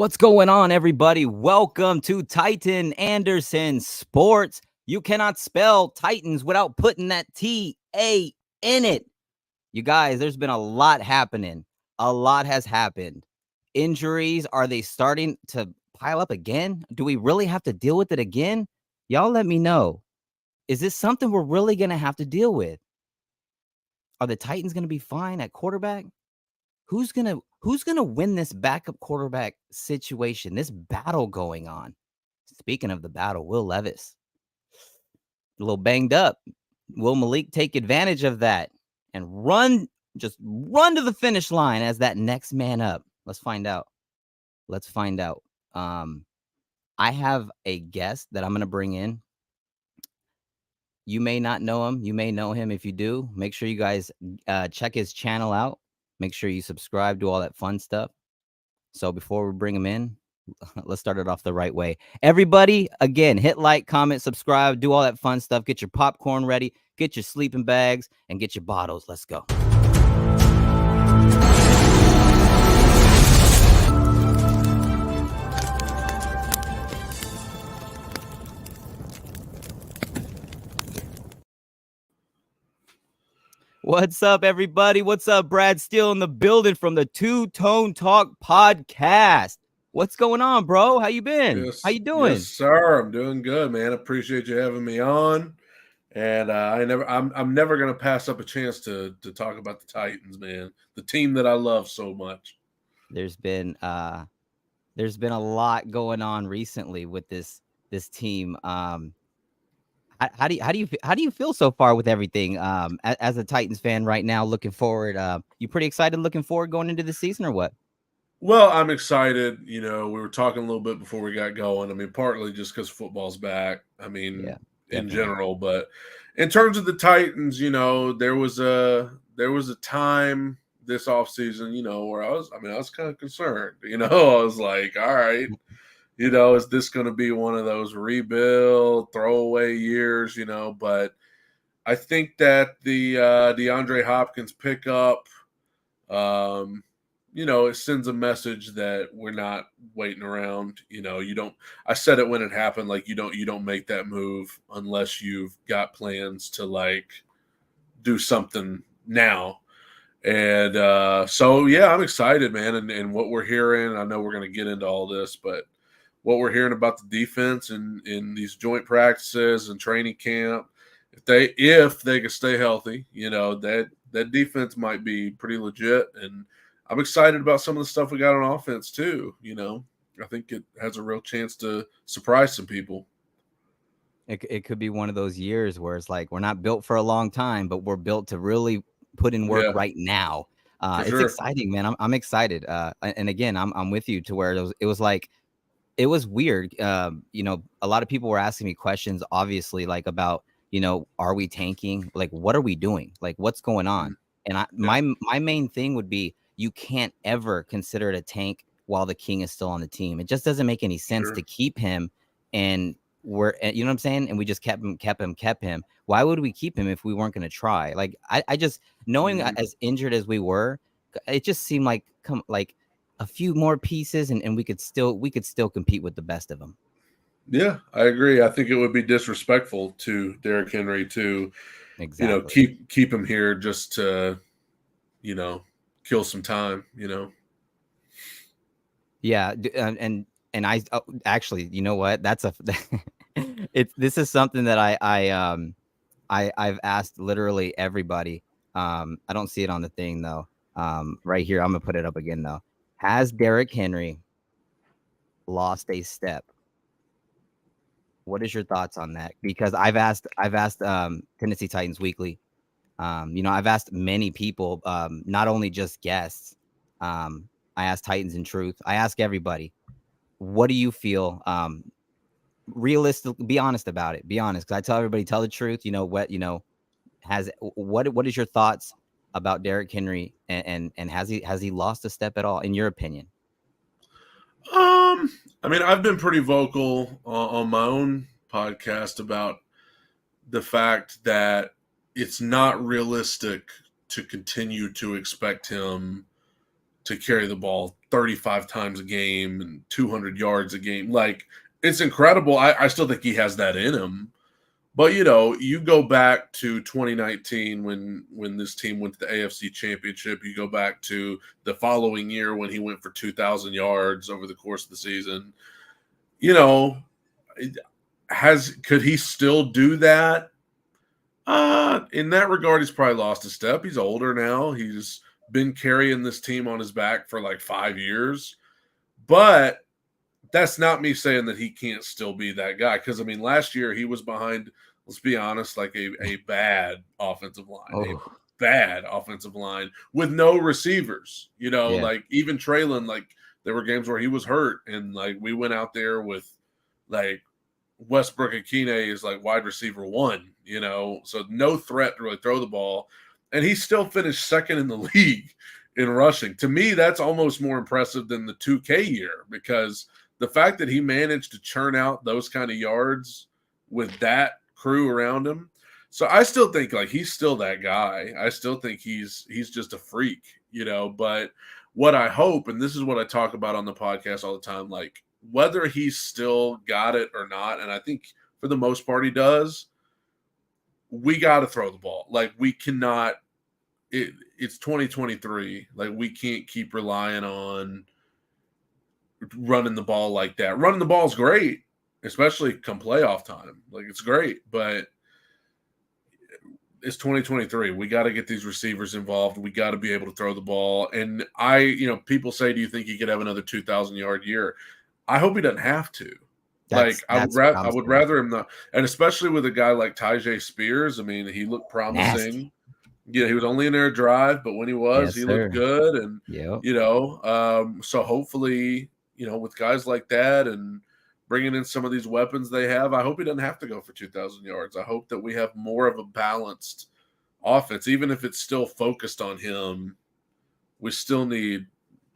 What's going on, everybody? Welcome to Titan Anderson Sports. You cannot spell Titans without putting that T-A in it. You guys, there's been a lot happening. A lot has happened. Injuries, are they starting to pile up again? Do we really have to deal with it again? Y'all let me know. Is this something we're really going to have to deal with? Are the Titans going to be fine at quarterback? Who's gonna win this backup quarterback situation, this battle going on? Speaking of the battle, Will Levis, a little banged up. Will Malik take advantage of that and just run to the finish line as that next man up? Let's find out. I have a guest that I'm gonna bring in. You may not know him. You may know him. If you do, make sure you guys check his channel out. Make sure you subscribe, do all that fun stuff. So before we bring him in, let's start it off the right way. Everybody, again, hit like, comment, subscribe, do all that fun stuff. Get your popcorn ready, get your sleeping bags, and get your bottles. Let's go. What's up, everybody? What's up? Brad Steele in the building from the Two Tone Talk podcast. What's going on, bro? How you been? How you doing? Yes, sir. I'm doing good, man. Appreciate you having me on. And I'm never gonna pass up a chance to talk about the Titans, man. The team that I love so much. There's been a lot going on recently with this team. How do you feel so far with everything? As a Titans fan right now, looking forward. You pretty excited looking forward going into the season or what? Well, I'm excited. You know, we were talking a little bit before we got going. I mean, partly just because football's back. I mean, Yeah, in definitely. general, but in terms of the Titans, you know, there was a time this offseason, you know, where I was kind of concerned. You know, I was like, all right, you know, is this going to be one of those rebuild throwaway years? You know, but I think that the DeAndre Hopkins pickup, you know, it sends a message that we're not waiting around. You know, you don't. I said it when it happened. Like you don't make that move unless you've got plans to like do something now. And so yeah, I'm excited, man. And what we're hearing, I know we're going to get into all this, but what we're hearing about the defense and in these joint practices and training camp, if they can stay healthy, you know, that defense might be pretty legit. And I'm excited about some of the stuff we got on offense too. You know, I think it has a real chance to surprise some people. It could be one of those years where it's like we're not built for a long time, but we're built to really put in work right now. It's sure. exciting, man. I'm excited. And again, I'm with you to where it was like it was weird. You know, a lot of people were asking me questions, obviously, like about, you know, are we tanking? Like, what are we doing? Like, what's going on? And my main thing would be you can't ever consider it a tank while the king is still on the team. It just doesn't make any sense to keep him and you know what I'm saying? And we just kept him. Why would we keep him if we weren't going to try? Like, I just knowing as injured as we were, it just seemed like a few more pieces and we could still compete with the best of them. Yeah, I agree. I think it would be disrespectful to Derrick Henry to, you know, keep him here just to, you know, kill some time, you know. Yeah, and I actually, you know what? That's this is something that I've asked literally everybody. I don't see it on the thing though. Right here, I'm gonna put it up again though. Has Derrick Henry lost a step? What is your thoughts on that? Because I've asked Tennessee Titans Weekly. You know, I've asked many people, not only just guests. I asked Titans in Truth. I ask everybody, what do you feel? Realistic, be honest about it. Be honest, because I tell everybody, tell the truth. You know what? You know, what is your thoughts about Derrick Henry and has he lost a step at all in your opinion? I mean, I've been pretty vocal on my own podcast about the fact that it's not realistic to continue to expect him to carry the ball 35 times a game and 200 yards a game. Like, it's incredible. I still think he has that in him. But, you know, you go back to 2019 when this team went to the AFC Championship. You go back to the following year when he went for 2,000 yards over the course of the season. You know, could he still do that? In that regard, he's probably lost a step. He's older now. He's been carrying this team on his back for like 5 years. But that's not me saying that he can't still be that guy. Because, I mean, last year he was behind, let's be honest, like a bad offensive line. Oh. A bad offensive line with no receivers. You know, like even Traylon, like there were games where he was hurt. And like we went out there with like Westbrook Akine is like wide receiver 1, you know, so no threat to really throw the ball. And he still finished second in the league in rushing. To me, that's almost more impressive than the 2K year, because the fact that he managed to churn out those kind of yards with that crew around him. So I still think like he's still that guy. I still think he's just a freak, you know, but what I hope, and this is what I talk about on the podcast all the time, like whether he's still got it or not, and I think for the most part he does, we got to throw the ball. Like we cannot, it's 2023. Like we can't keep relying on running the ball like that. Running the ball is great, especially come playoff time. Like it's great, but it's 2023. We got to get these receivers involved. We got to be able to throw the ball. And people say, do you think he could have another 2,000 yard year? I hope he doesn't have to. I would rather him not. And especially with a guy like Tyjae Spears. I mean, he looked promising. Nasty. Yeah, he was only in there a drive, but when he was, he looked good. And, so hopefully, with guys like that and bringing in some of these weapons they have, I hope he doesn't have to go for 2,000 yards. I hope that we have more of a balanced offense. Even if it's still focused on him, we still need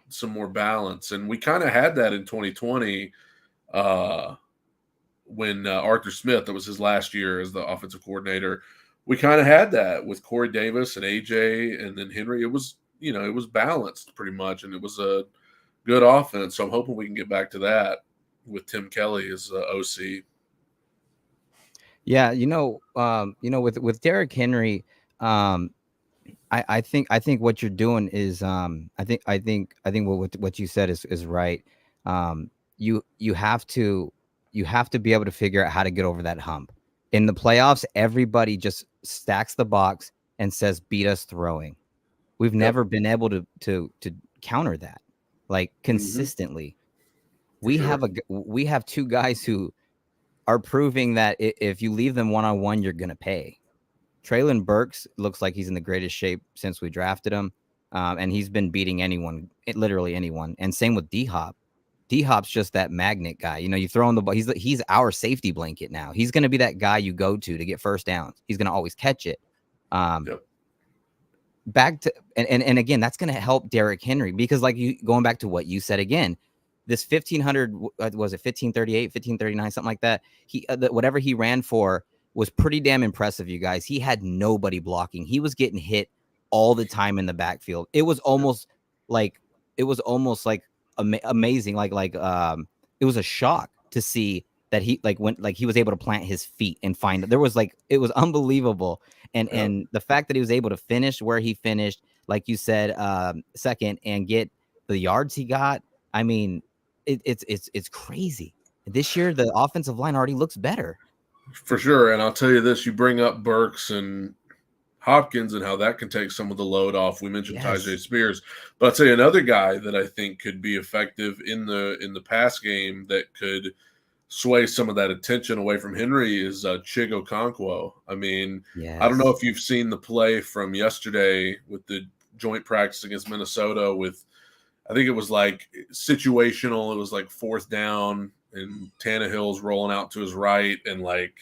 some more balance. And we kind of had that in 2020 when Arthur Smith, that was his last year as the offensive coordinator. We kind of had that with Corey Davis and AJ and then Henry. It was, it was balanced pretty much, and it was a good offense. So I'm hoping we can get back to that with Tim Kelly as OC. Yeah, with Derrick Henry, I think what you're doing is I think what you said is right. You have to be able to figure out how to get over that hump. In the playoffs, everybody just stacks the box and says, beat us throwing. We've never been able to counter that like consistently. We have two guys who are proving that if you leave them one-on-one, you're going to pay. Traylon Burks looks like he's in the greatest shape since we drafted him. And he's been beating anyone, literally anyone. And same with D-Hop. D-Hop's just that magnet guy. You throw him the ball. He's our safety blanket now. He's going to be that guy you go to get first downs. He's going to always catch it. Back to and again, that's going to help Derrick Henry, because going back to what you said again, this 1,500, was it 1,538, 1,539, something like that. Whatever he ran for was pretty damn impressive, you guys. He had nobody blocking. He was getting hit all the time in the backfield. It was almost like amazing. It was a shock to see that he he was able to plant his feet and find it. It was unbelievable. And the fact that he was able to finish where he finished, like you said, second, and get the yards he got. I mean, it's crazy. This year, the offensive line already looks better. For sure. And I'll tell you this, you bring up Burks and Hopkins and how that can take some of the load off. We mentioned Tyjae Spears, but I'll tell you another guy that I think could be effective in the pass game that could sway some of that attention away from Henry is Chig Okonkwo. I mean, I don't know if you've seen the play from yesterday with the joint practice against Minnesota with, I think it was like situational. It was like fourth down and Tannehill's rolling out to his right, and like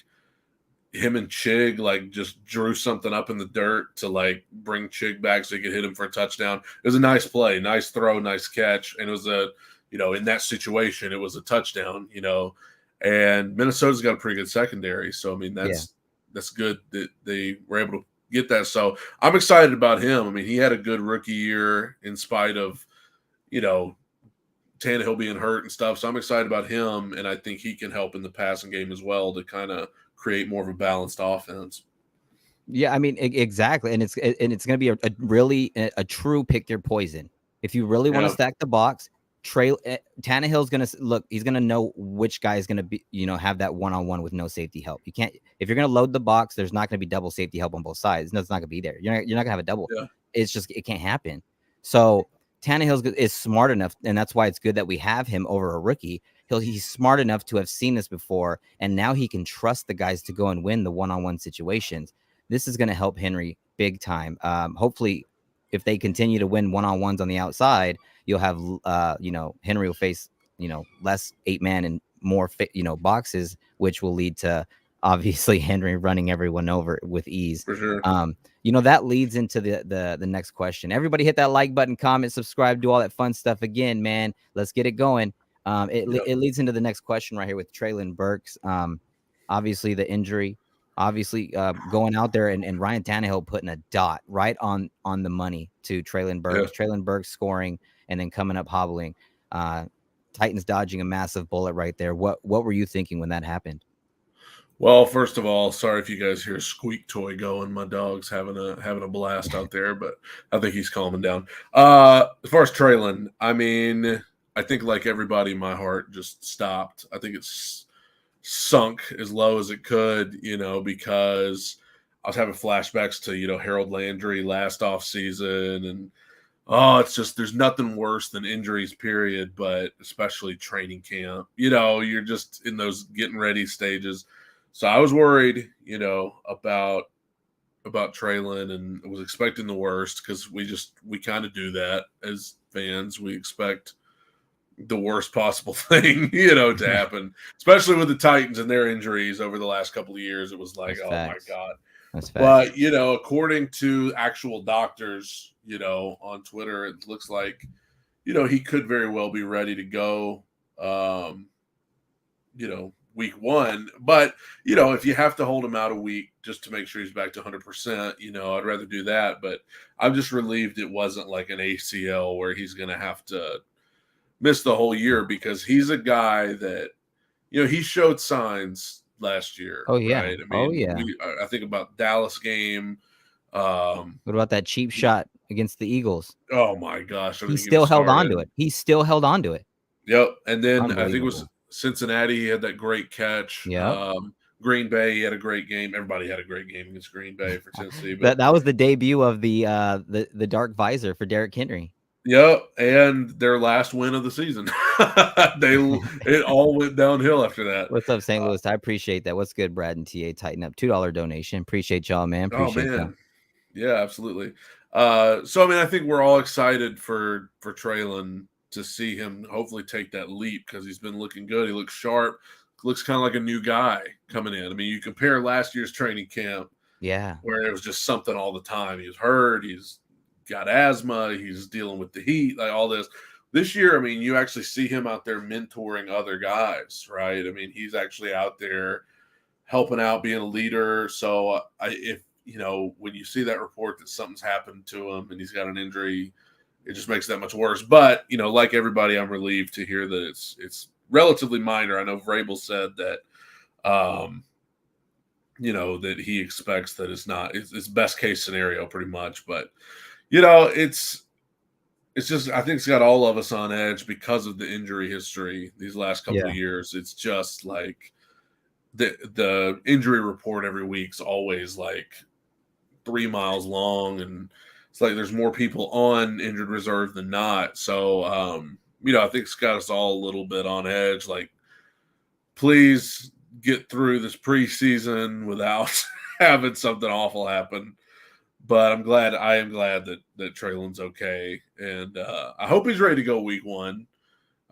him and Chig just drew something up in the dirt to bring Chig back so he could hit him for a touchdown. It was a nice play, nice throw, nice catch. And it was in that situation, it was a touchdown, and Minnesota's got a pretty good secondary. So, I mean, that's good that they were able to get that. So I'm excited about him. I mean, he had a good rookie year in spite of, Tannehill being hurt and stuff. So I'm excited about him, and I think he can help in the passing game as well to kind of create more of a balanced offense. Yeah, I mean, exactly, and it's going to be a really a true pick your poison. If you really want to Yeah, stack the box, Tannehill's going to look. He's going to know which guy is going to be, have that one-on-one with no safety help. You can't, if you're going to load the box, there's not going to be double safety help on both sides. No, it's not going to be there. You're not going to have a double. yeah, It's just, it can't happen. So is smart enough, and that's why it's good that we have him over a rookie. He's smart enough to have seen this before, and now he can trust the guys to go and win the one-on-one situations. This is going to help Henry big time. Hopefully, if they continue to win one-on-ones on the outside, you'll have, Henry will face, less 8-man and more, boxes, which will lead to obviously Henry running everyone over with ease. for sure. That leads into the next question. Everybody hit that like button, comment, subscribe, do all that fun stuff again, man. Let's get it going. It leads into the next question right here with Treylon Burks. Obviously the injury, going out there and Ryan Tannehill putting a dot right on the money to Treylon Burks. Yeah. Treylon Burks scoring and then coming up hobbling. Titans dodging a massive bullet right there. What were you thinking when that happened? Well, first of all, sorry if you guys hear a squeak toy going. My dog's having a blast out there, but I think he's calming down. As far as Treylon, I mean, I think like everybody, my heart just stopped. I think it's sunk as low as it could, because I was having flashbacks to, Harold Landry last offseason, and it's just there's nothing worse than injuries, period, but especially training camp. You're just in those getting ready stages. So I was worried, about Treylon, and was expecting the worst because we kind of do that as fans. We expect the worst possible thing, to happen, especially with the Titans and their injuries over the last couple of years. It was like, That's oh facts. my God. That's facts. But, according to actual doctors, on Twitter, it looks like, he could very well be ready to go, week one. But, if you have to hold him out a week just to make sure he's back to 100%, I'd rather do that. But I'm just relieved it wasn't like an ACL where he's going to have to miss the whole year, because he's a guy that, he showed signs last year. Oh yeah. Right? I mean, I think about Dallas game. What about that cheap shot against the Eagles? Oh my gosh. He still held on to it. Yep. And then I think it was Cincinnati. He had that great catch. Yeah. Green Bay, he had a great game. Everybody had a great game against Green Bay for Tennessee. But that was the debut of the dark visor for Derrick Henry. Yep, and their last win of the season. It all went downhill after that. What's up, St. Louis? I appreciate that. What's good, Brad and TA? Tighten up. $2 donation. Appreciate y'all, man. Appreciate that. Yeah, absolutely. So I mean, I think we're all excited for Treylon to see him hopefully take that leap, because he's been looking good. He looks sharp. Looks kind of like a new guy coming in. I mean, you compare last year's training camp, where it was just something all the time. He was hurt. He's got asthma. He's dealing with the heat, like all this. This year, I mean, you actually see him out there mentoring other guys, right? I mean, he's actually out there helping out, being a leader. So if when you see that report that something's happened to him and he's got an injury, it just makes that much worse. But like everybody, I'm relieved to hear that it's relatively minor. I know Vrabel said that that he expects that it's best case scenario pretty much. But it's just, I think it's got all of us on edge because of the injury history these last couple of years. It's just like the injury report every week's always like 3 miles long, and it's like there's more people on injured reserve than not. So I think it's got us all a little bit on edge. Like, please get through this preseason without having something awful happen. But I am glad that Treylon's okay, and I hope he's ready to go week one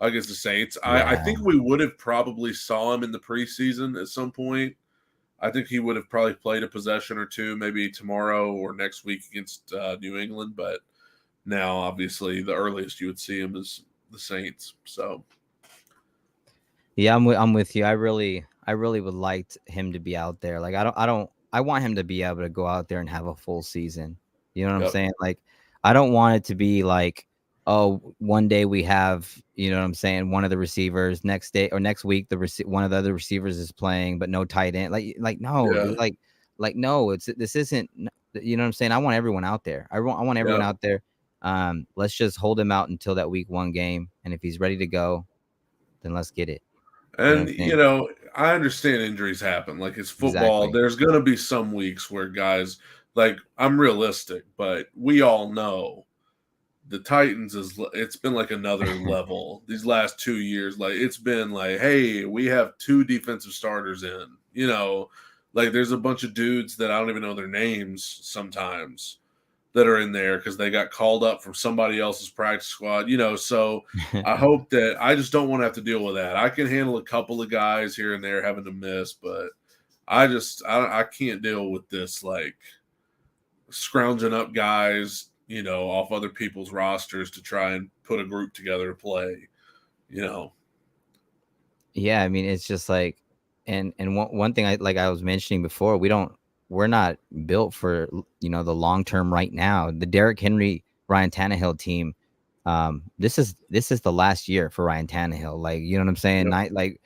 against the Saints. I think we would have probably saw him in the preseason at some point. I think he would have probably played a possession or two, maybe tomorrow or next week against New England. But now, obviously, the earliest you would see him is the Saints. So, yeah, I'm with you. I really would like him to be out there. Like, I want him to be able to go out there and have a full season. You know what I'm saying? Like, I don't want it to be like oh, one day we have, you know what I'm saying, one of the receivers, next day or next week one of the other receivers is playing but no tight end. Like no, Yeah, dude, like no, this isn't, you know what I'm saying? I want everyone out there. I want everyone yeah. out there. Let's just hold him out until that week 1 game, and if he's ready to go, then let's get it. You know what And I'm saying? I understand injuries happen. Like it's football. Exactly. There's gonna be some weeks where guys like I'm realistic, but we all know the Titans it's been like another level these last 2 years. Like it's been like, hey, we have 2 defensive starters in. Like there's a bunch of dudes that I don't even know their names sometimes that are in there because they got called up from somebody else's practice squad. So I hope that I just don't want to have to deal with that. I can handle a couple of guys here and there having to miss, but I can't deal with this like scrounging up guys, off other people's rosters to try and put a group together to play, you know. Yeah, I mean, it's just like, and one thing I was mentioning before, we're not built for, the long term right now. The Derrick Henry, Ryan Tannehill team, this is the last year for Ryan Tannehill. Like, you know what I'm saying? Yep.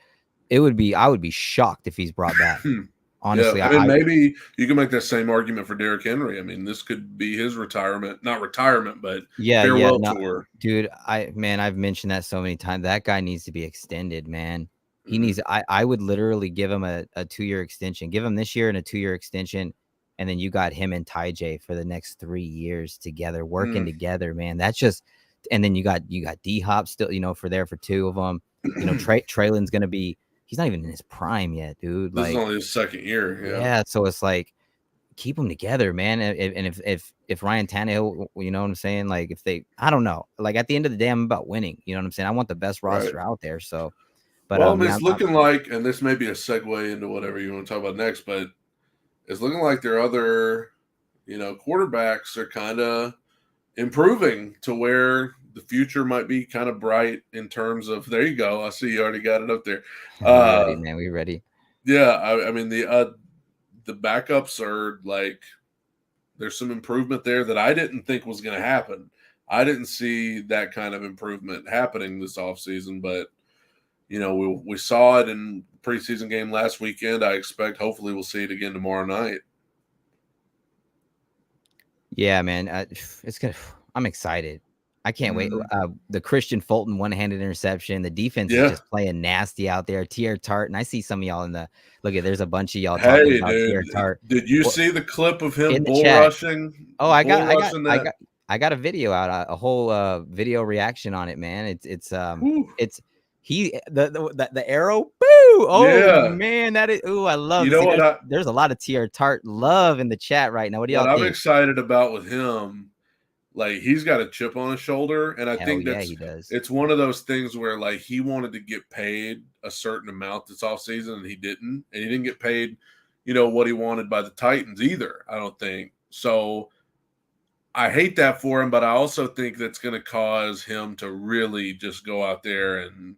I would be shocked if he's brought back. Yeah, Honestly, I mean, maybe you can make that same argument for Derrick Henry. I mean, this could be his retirement, not retirement, but yeah, farewell no, tour. dude, I've mentioned that so many times. That guy needs to be extended, man. He Mhm. needs. I would literally give him a 2-year extension. Give him this year and a 2-year extension, and then you got him and Ty J for the next 3 years together, working Mm. together, man. That's just. And then you got D Hop still, for 2 of them. Traylon's gonna be. He's not even in his prime yet, dude. This is Like, only his second year. Yeah. yeah. So it's like, keep them together, man. And if Ryan Tannehill, you know what I'm saying? Like, if they, I don't know. Like, at the end of the day, I'm about winning. You know what I'm saying? I want the best Right. roster out there. So, but Well, I mean, yeah, it's looking like, and this may be a segue into whatever you want to talk about next, but it's looking like their other, quarterbacks are kind of improving to where the future might be kind of bright in terms of. There you go. I see you already got it up there. we're ready, man. We're ready. Yeah, I mean the backups are like there's some improvement there that I didn't think was going to happen. I didn't see that kind of improvement happening this offseason, but we saw it in preseason game last weekend. I expect hopefully we'll see it again tomorrow night. Yeah, man. It's good. I'm excited. I can't wait. Mm. The Christian Fulton one-handed interception. The defense is Yeah. just playing nasty out there. Tier Tart, and I see some of y'all in the look at. There's a bunch of y'all talking Hey, about Tier dude, Tart. did you Well, see the clip of him in the chat. Oh, bull rushing that? I got a video out, a whole video reaction on it, man. Whew. It's the arrow. Boo! Oh Yeah. man, that is. Ooh, I You love. know See, what there's a lot of TR Tart love in the chat right now. What do what y'all I'm think? excited about with him, like he's got a chip on his shoulder, and I Hell think yeah, he does. it's one of those things where like he wanted to get paid a certain amount this offseason and he didn't get paid, what he wanted by the Titans either, I don't think. So I hate that for him, but I also think that's going to cause him to really just go out there and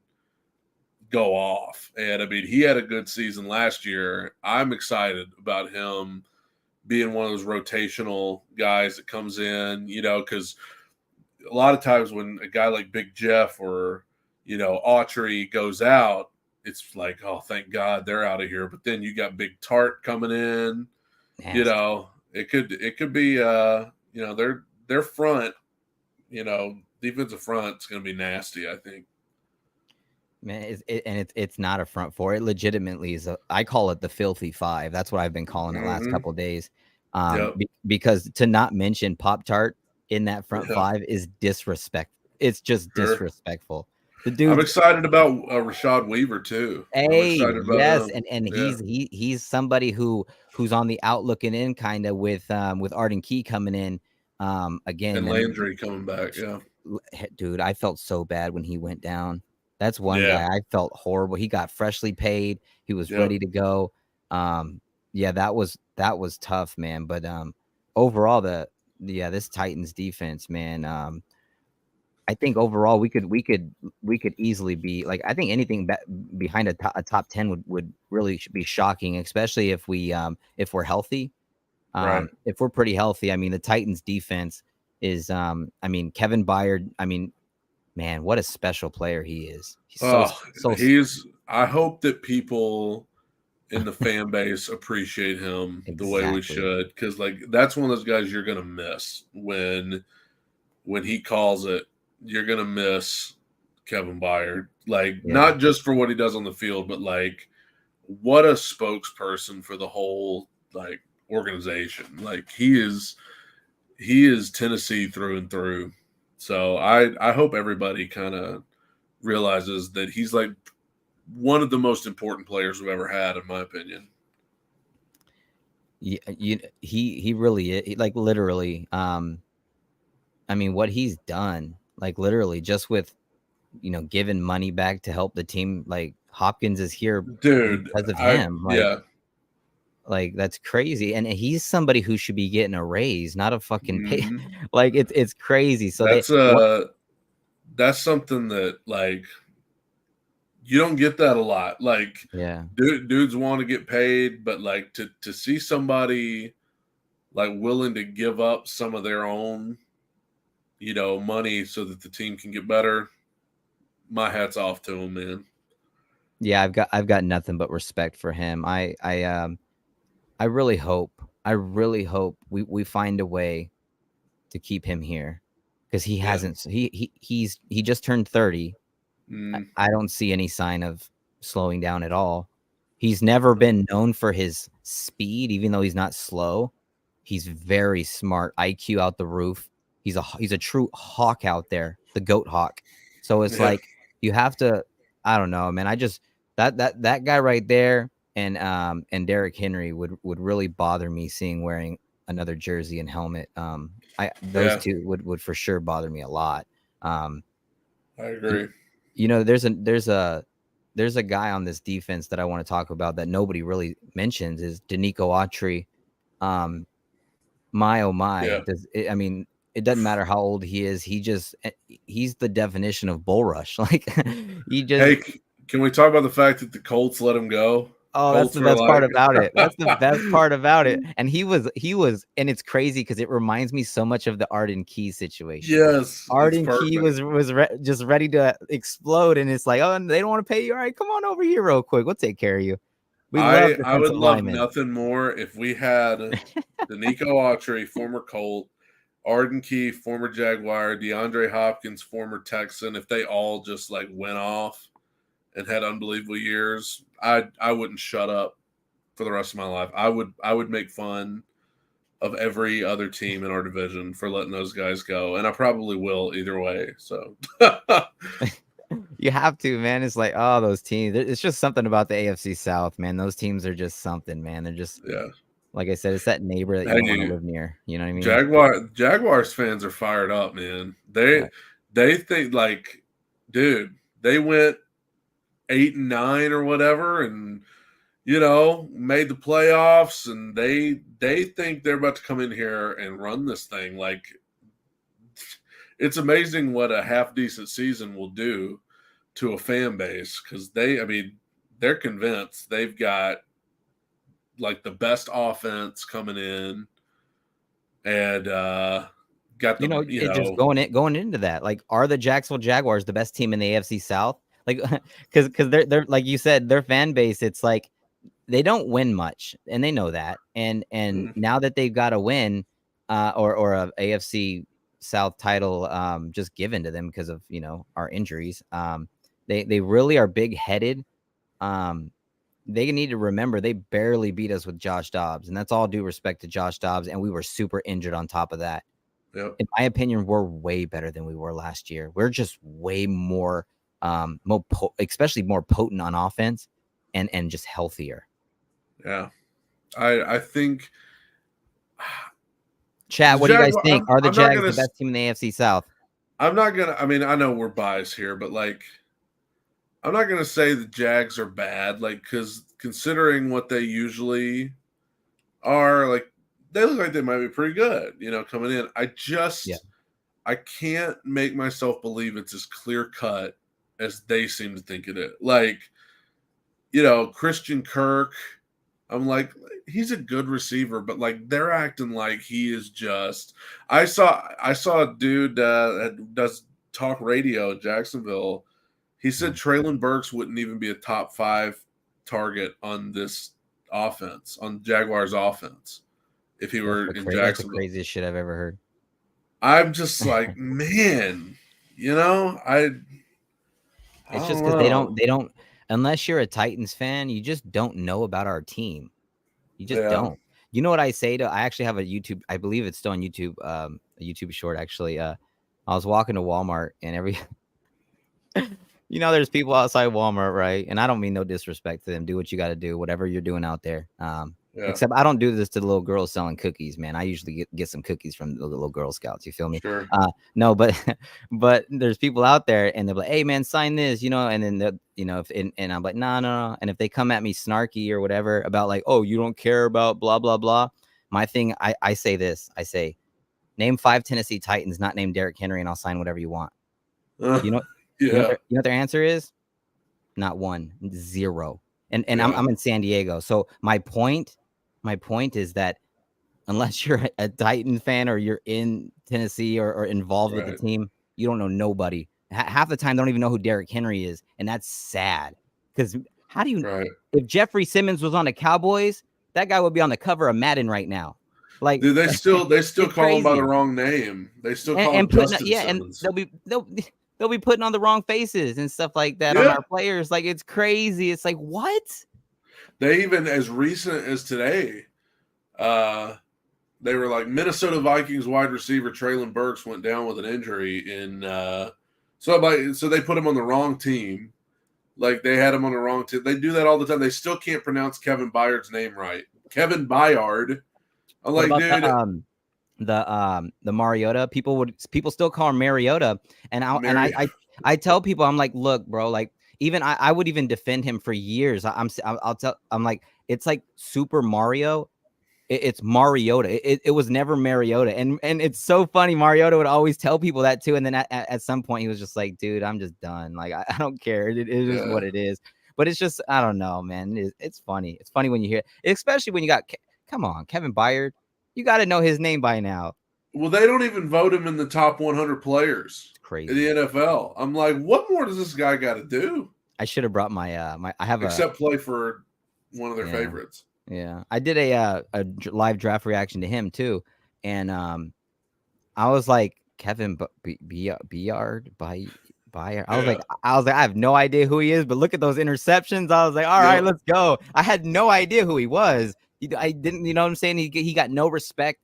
go off. And I mean, he had a good season last year. I'm excited about him being one of those rotational guys that comes in, because a lot of times when a guy like Big Jeff or, Autry goes out, it's like, oh, thank God they're out of here. But then you got Big Tart coming in, Nasty. it could be, their front, defensive front's going to be nasty, I think. Man, it's not a front four. It legitimately is. I call it the filthy five. That's what I've been calling it last Mm-hmm. couple of days. Yep. Because to not mention Pop Tart in that front Yeah. five is disrespect. It's just Sure. disrespectful. The I'm dude. excited about Rashad Weaver too. I'm Hey, excited about yes, him. and Yeah. he's somebody who's on the out looking in kind of with Arden Key coming in. Again, And I mean, Landry coming back. Yeah. dude, I felt so bad when he went down. That's one Yeah. guy I felt horrible. He got freshly paid. He was Yep. ready to go. Yeah, that was tough, man. But overall, this Titans defense, man. I think overall we could easily be like, I think anything behind a top 10 would really be shocking, especially if we're healthy. Right. If we're pretty healthy, I mean the Titans defense. I mean, Kevin Byard. I mean, man, what a special player he is. He's Oh, so I hope that people in the fan base appreciate him the way we exactly. should, because like that's one of those guys you're gonna miss when he calls it. You're gonna miss Kevin Byard, like Yeah. not just for what he does on the field, but like what a spokesperson for the whole like organization. Like he is Tennessee through and through. So I hope everybody kind of realizes that he's like one of the most important players we've ever had, in my opinion. He really is. Like literally. I mean, what he's done, like literally, just with giving money back to help the team. Like Hopkins is here Dude, because of him. yeah. Like that's crazy, and he's somebody who should be getting a raise, not a fucking pay. Mm-hmm. Like it's crazy. So that's something that like you don't get that a lot. Like yeah. dudes want to get paid, but like to see somebody like willing to give up some of their own, money so that the team can get better. My hat's off to him, man. Yeah, I've got nothing but respect for him. I really hope we find a way to keep him here, because he Yeah. hasn't he just turned 30. Mm. I don't see any sign of slowing down at all. He's never been known for his speed, even though he's not slow. He's very smart, IQ out the roof. He's a true hawk out there, the goat hawk. So it's Yeah. like you have to. I don't know, man. I just that guy right there and Derrick Henry would really bother me seeing wearing another jersey and helmet. Those two would for sure bother me a lot. I agree. There's a guy on this defense that I want to talk about that nobody really mentions is Denico Autry. My oh my, Yeah. I mean, it doesn't matter how old he is. He's the definition of bull rush. Like he just. Hey, can we talk about the fact that the Colts let him go? Oh, that's Colts the were best part like, about it. That's the best part about it. And he was, and it's crazy because it reminds me so much of the Arden Key situation. yes, Arden Key was just ready to explode, and it's like, oh, they don't want to pay you. All right, come on over here real quick. We'll take care of you. We love I would defensive love linemen. nothing more if we had Denico Autry, former Colt, Arden Key, former Jaguar, DeAndre Hopkins, former Texan. If they all just like went off and had unbelievable years, I wouldn't shut up for the rest of my life. I would make fun of every other team in our division for letting those guys go, and I probably will either way. So you have to, man. It's like, oh, those teams. It's just something about the AFC South, man. Those teams are just something, man. They're just, like I said, it's that neighbor that you want to live near. You know what I mean? Jaguars fans are fired up, man. They think like, dude, they went 8-9 or whatever, and made the playoffs, and they think they're about to come in here and run this thing. Like, it's amazing what a half decent season will do to a fan base, because they're convinced they've got like the best offense coming in, and got the just going into that. Like, are the Jacksonville Jaguars the best team in the AFC South? Like, because they're like you said, their fan base. It's like they don't win much, and they know that. And now that they've got a win, or a AFC South title, just given to them because of our injuries, they really are big headed. They need to remember they barely beat us with Josh Dobbs, and that's all due respect to Josh Dobbs. And we were super injured on top of that. Yep. In my opinion, we're way better than we were last year. We're just way more, especially more potent on offense, and just healthier. Yeah, I think. Chat, what do you guys think? Are the Jags the best team in the AFC South? I'm not gonna. I mean, I know we're biased here, but like, I'm not gonna say the Jags are bad. Like, because considering what they usually are, like, they look like they might be pretty good. Coming in. I can't make myself believe it's as clear cut as they seem to think it is. Like, Christian Kirk, I'm like, he's a good receiver, but like they're acting like he is just. I saw a dude that does talk radio in Jacksonville. He said Traylon Burks wouldn't even be a top 5 target on this offense, on Jaguars offense, if he were in That's the Jacksonville. craziest shit I've ever heard. I'm just like, man, you know, It's just because they don't, unless you're a Titans fan, you just don't know about our team. You just don't. You know what I say I actually have a YouTube, I believe it's still on YouTube, a YouTube short actually. I was walking to Walmart and there's people outside Walmart, right? And I don't mean no disrespect to them. Do what you got to do, whatever you're doing out there. Except I don't do this to the little girls selling cookies, man. I usually get some cookies from the little Girl Scouts. You feel me? Sure. No, but there's people out there and they're like, hey man, sign this, and then and I'm like, no. And if they come at me snarky or whatever about like, oh, you don't care about blah, blah, blah. My thing, I say this, I say, name 5 Tennessee Titans, not named Derrick Henry, and I'll sign whatever you want. You know what their answer is? Not 1, 0. And I'm in San Diego. So my point is that unless you're a Titan fan or you're in Tennessee or involved with the team, you don't know nobody. Half the time, they don't even know who Derrick Henry is. And that's sad. Because how do you, if Jeffrey Simmons was on the Cowboys, that guy would be on the cover of Madden right now. Like, dude, they still call him by the wrong name. They still call him Justin Simmons. And they'll be putting on the wrong faces and stuff like that on our players. Like, it's crazy. It's like, what? They even, as recent as today, they were like, Minnesota Vikings wide receiver Traylon Burks went down with an injury so they put him on the wrong team. Like, they had him on the wrong team. They do that all the time. They still can't pronounce Kevin Byard's name right. Kevin Byard. I'm like, dude. The Mariota, people still call him Mariota, and I tell people, I'm like, look, bro, like, even I would even defend him for years. I'm like, it's like Super Mario. It's Mariota. It was never Mariota, and it's so funny. Mariota would always tell people that too, and then at some point he was just like, dude, I'm just done. Like, I don't care. It is what it is. But it's just, I don't know, man. It's funny. It's funny when you hear it, especially when you got, come on, Kevin Byard. You got to know his name by now. Well, they don't even vote him in the top 100 players in the NFL. I'm like, what more does this guy got to do? I should have brought my I have except play for one of their favorites. Yeah, I did a live draft reaction to him too, and I was like, Kevin Byard. I was like, I have no idea who he is, but look at those interceptions. I was like, all right, let's go. I had no idea who he was. I didn't, you know what I'm saying? He got no respect,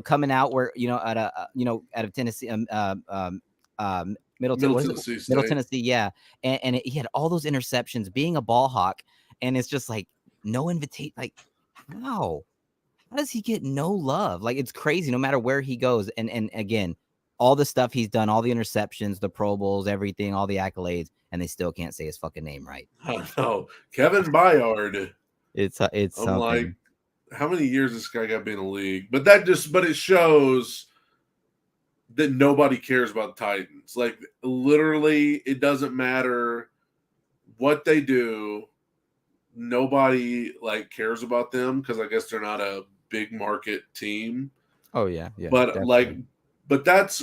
coming out where, out of Tennessee, Middle Tennessee, yeah. And he had all those interceptions, being a ball hawk, and it's just like no invitation. Like, how does he get no love? Like, it's crazy. No matter where he goes, and again, all the stuff he's done, all the interceptions, the Pro Bowls, everything, all the accolades, and they still can't say his fucking name right. I know, Kevin Byard. It's I'm something. Like, how many years this guy got to be in the league? But it shows that nobody cares about the Titans. Like, literally, it doesn't matter what they do. Nobody cares about them because I guess they're not a big market team. Oh yeah. But definitely. But that's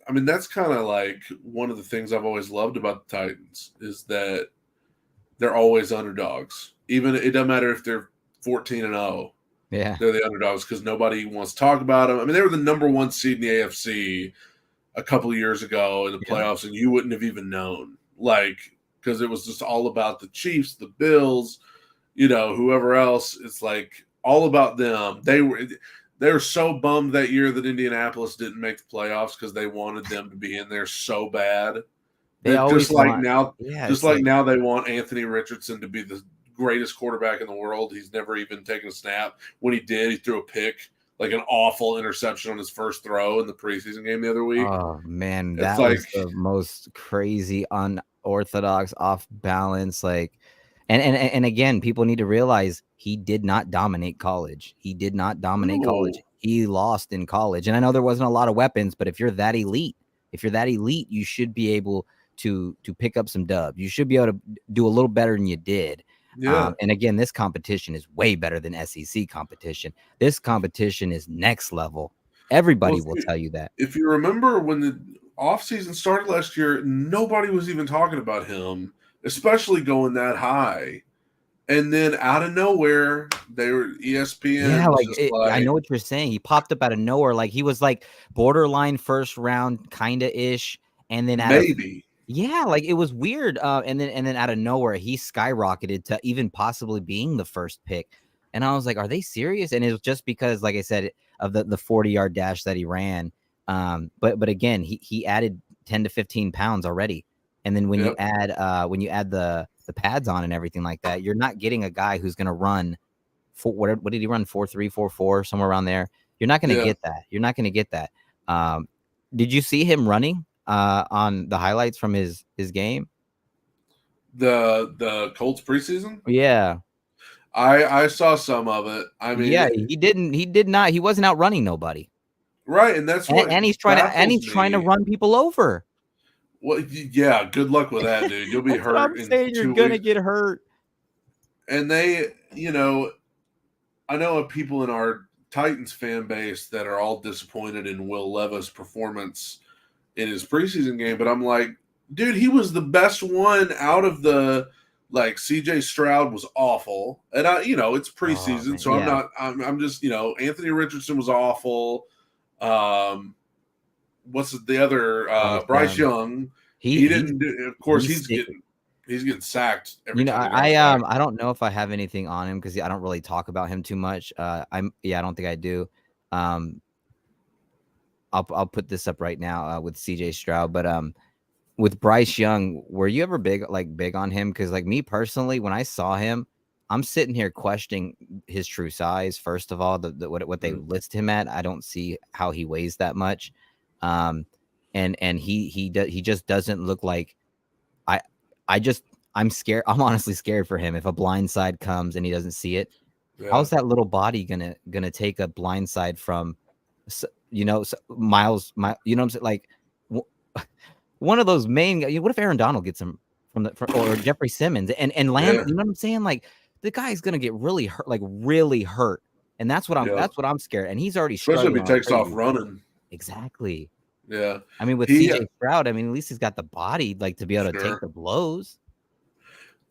kind of like one of the things I've always loved about the Titans is that they're always underdogs. Even it doesn't matter if they're 14-0. Yeah, they're the underdogs because nobody wants to talk about them. I mean, they were the number 1 seed in the AFC a couple of years ago in the playoffs, and you wouldn't have even known, because it was just all about the Chiefs, the Bills, whoever else. It's like all about them. They were so bummed that year that Indianapolis didn't make the playoffs because they wanted them to be in there so bad. They always now they want Anthony Richardson to be the greatest quarterback in the world. He's never even taken a snap. When he did, he threw a pick, like an awful interception on his first throw in the preseason game the other week. Oh man, that was the most crazy, unorthodox, off balance. And again, people need to realize he did not dominate college. He did not dominate college. He lost in college. And I know there wasn't a lot of weapons, but if you're that elite, you should be able to pick up some dubs. You should be able to do a little better than you did. Yeah. And again, this competition is way better than SEC competition. This competition is next level. Everybody will tell you that. If you remember when the offseason started last year, nobody was even talking about him, especially going that high. And then out of nowhere, they were ESPN was just like, I know what you're saying. He popped up out of nowhere, like he was like borderline first round, kinda ish, and then maybe. like it was weird. And then out of nowhere, he skyrocketed to even possibly being the first pick. And I was like, are they serious? And it was just because, like I said, of the 40-yard dash that he ran. But again, he added 10 to 15 pounds already. And then when you add the pads on and everything like that, you're not getting a guy who's gonna run what did he run? 4.3, 4.4, somewhere around there. You're not gonna get that. You're not gonna get that. Did you see him running on the highlights from his game? The Colts preseason? Yeah. I saw some of it. I mean, yeah, he wasn't out running nobody. Right, and that's what and he's trying to run people over. Well, yeah, good luck with that, dude. You'll be hurt. What I'm saying, you're gonna get hurt. And they, I know of people in our Titans fan base that are all disappointed in Will Levis' performance in his preseason game, but I'm like, dude, he was the best one out of the CJ Stroud was awful. And it's preseason, so I'm just, Anthony Richardson was awful. What's the other Bryce Young? He didn't do, of course he's getting sacked every time. I don't know if I have anything on him because I don't really talk about him too much. I don't think I do. I'll put this up right now with CJ Stroud, but with Bryce Young, were you ever big on him? Because me personally, when I saw him, I'm sitting here questioning his true size. First of all, what they list him at, I don't see how he weighs that much. And he just doesn't look like I'm scared. I'm honestly scared for him. If a blind side comes and he doesn't see it, how's that little body gonna take a blind side from, Miles? You know what I'm saying? Like one of those main. What if Aaron Donald gets him or Jeffrey Simmons and land? You know what I'm saying? Like the guy's gonna get really hurt, and that's what I'm scared. And he's already especially if he takes off running. Exactly. Yeah. I mean, with CJ Stroud, at least he's got the body to be able to take the blows.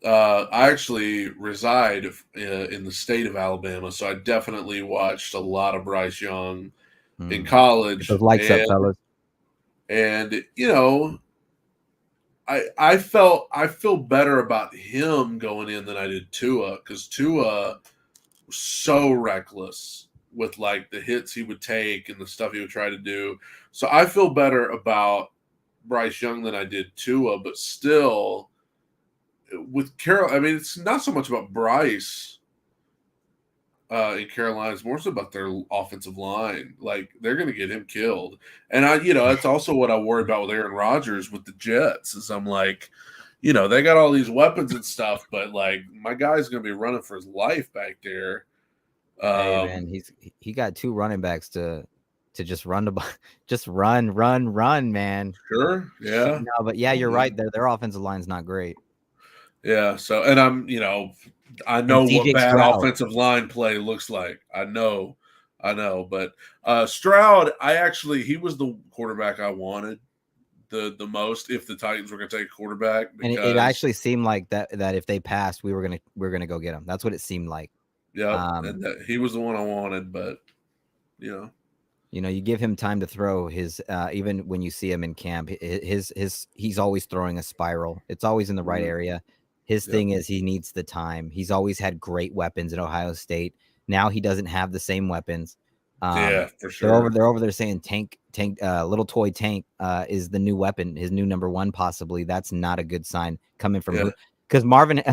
I actually reside in the state of Alabama, so I definitely watched a lot of Bryce Young in college. Those lights up, fellas. And I feel better about him going in than I did Tua, because Tua was so reckless with the hits he would take and the stuff he would try to do. So I feel better about Bryce Young than I did Tua, but still with Carol, it's not so much about Bryce in Carolina. It's more so about their offensive line. They're going to get him killed. And that's also what I worry about with Aaron Rodgers with the Jets is I'm like, they got all these weapons and stuff, but my guy's going to be running for his life back there. Hey man, he got two running backs to just run run, man. Sure, yeah. No, but you're right. Their offensive line's not great. Yeah. So, and I know what bad offensive line play looks like. I know. But Stroud, he was the quarterback I wanted the most if the Titans were going to take a quarterback. And it actually seemed like that if they passed, we're gonna go get him. That's what it seemed like. Yeah, and he was the one I wanted, but you give him time to throw his. Even when you see him in camp, he's always throwing a spiral. It's always in the right area. His thing is he needs the time. He's always had great weapons at Ohio State. Now he doesn't have the same weapons. For sure. They're over there saying tank, little toy tank is the new weapon, his new number one possibly. That's not a good sign coming from because Marvin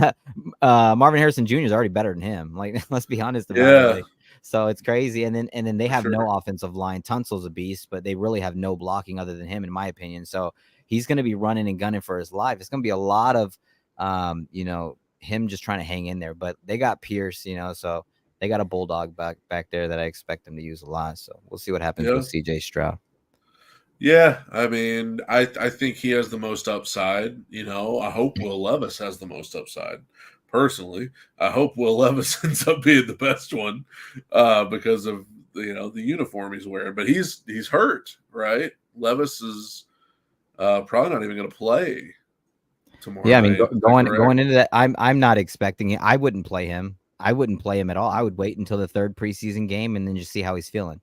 Harrison Jr. is already better than him. Let's be honest about it. So it's crazy. And then they have no offensive line. Tunsil's a beast, but they really have no blocking other than him, in my opinion. So he's going to be running and gunning for his life. It's going to be a lot of, him just trying to hang in there. But they got Pierce, so they got a bulldog back there that I expect them to use a lot. So we'll see what happens with CJ Stroud. Yeah, I think he has the most upside. I hope Will Levis has the most upside personally. I hope Will Levis ends up being the best one because of the uniform he's wearing. But he's hurt, right? Levis is probably not even going to play tomorrow Yeah, I mean, night. Is that going correct? into that, I'm not expecting it. I wouldn't play him. I wouldn't play him at all. I would wait until the third preseason game and then just see how he's feeling.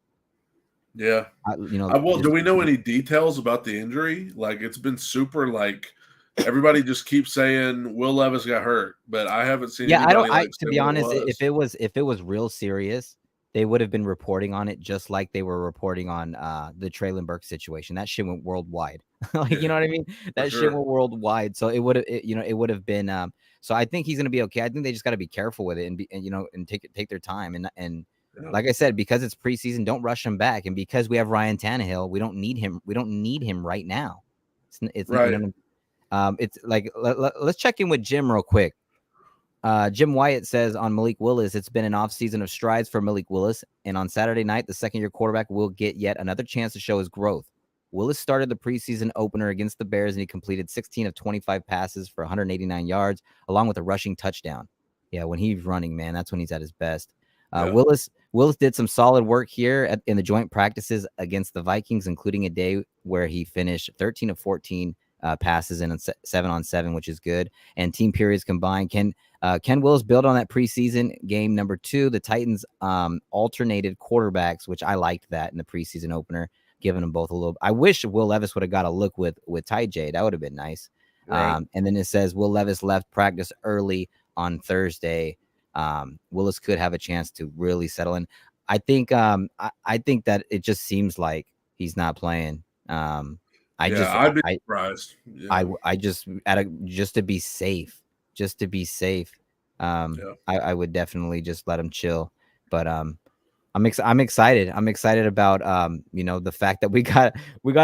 Yeah. You know, Well, do just we know any details about the injury? Like, it's been super, like, everybody just keeps saying Will Levis got hurt, but I haven't seen yeah. I don't. anybody, like, To say be what it honest, was. if it was real serious, they would have been reporting on it just like they were reporting on the Traylon Burks situation. That shit went worldwide. Like, you Yeah, know what I mean? for That shit sure. went worldwide. So it would have, it would have been. So I think he's gonna be okay. I think they just got to be careful with it and take their time and. Yeah. Like I said, because it's preseason, don't rush him back, and because we have Ryan Tannehill, we don't need him. We don't need him right now. It's Right. it's like let's check in with Jim real quick. Jim Wyatt says on Malik Willis, it's been an offseason of strides for Malik Willis, and on Saturday night, the second-year quarterback will get yet another chance to show his growth. Willis started the preseason opener against the Bears, and he completed 16 of 25 passes for 189 yards, along with a rushing touchdown. Yeah, when he's running, man, that's when he's at his best. Yeah. Willis did some solid work here in the joint practices against the Vikings, including a day where he finished 13 of 14 passes in 7-on-7, which is good. And team periods combined. Ken Willis built on that preseason game number 2. The Titans alternated quarterbacks, which I liked that in the preseason opener, giving them both a little. I wish Will Levis would have got a look with Ty J. That would have been nice. Right. And then it says Will Levis left practice early on Thursday. Willis could have a chance to really settle in. I think I think that it just seems like he's not playing. I Yeah, just I'd be surprised. Yeah. I just just to be safe, Yeah. I would definitely just let him chill. But I'm excited. I'm excited about the fact that we got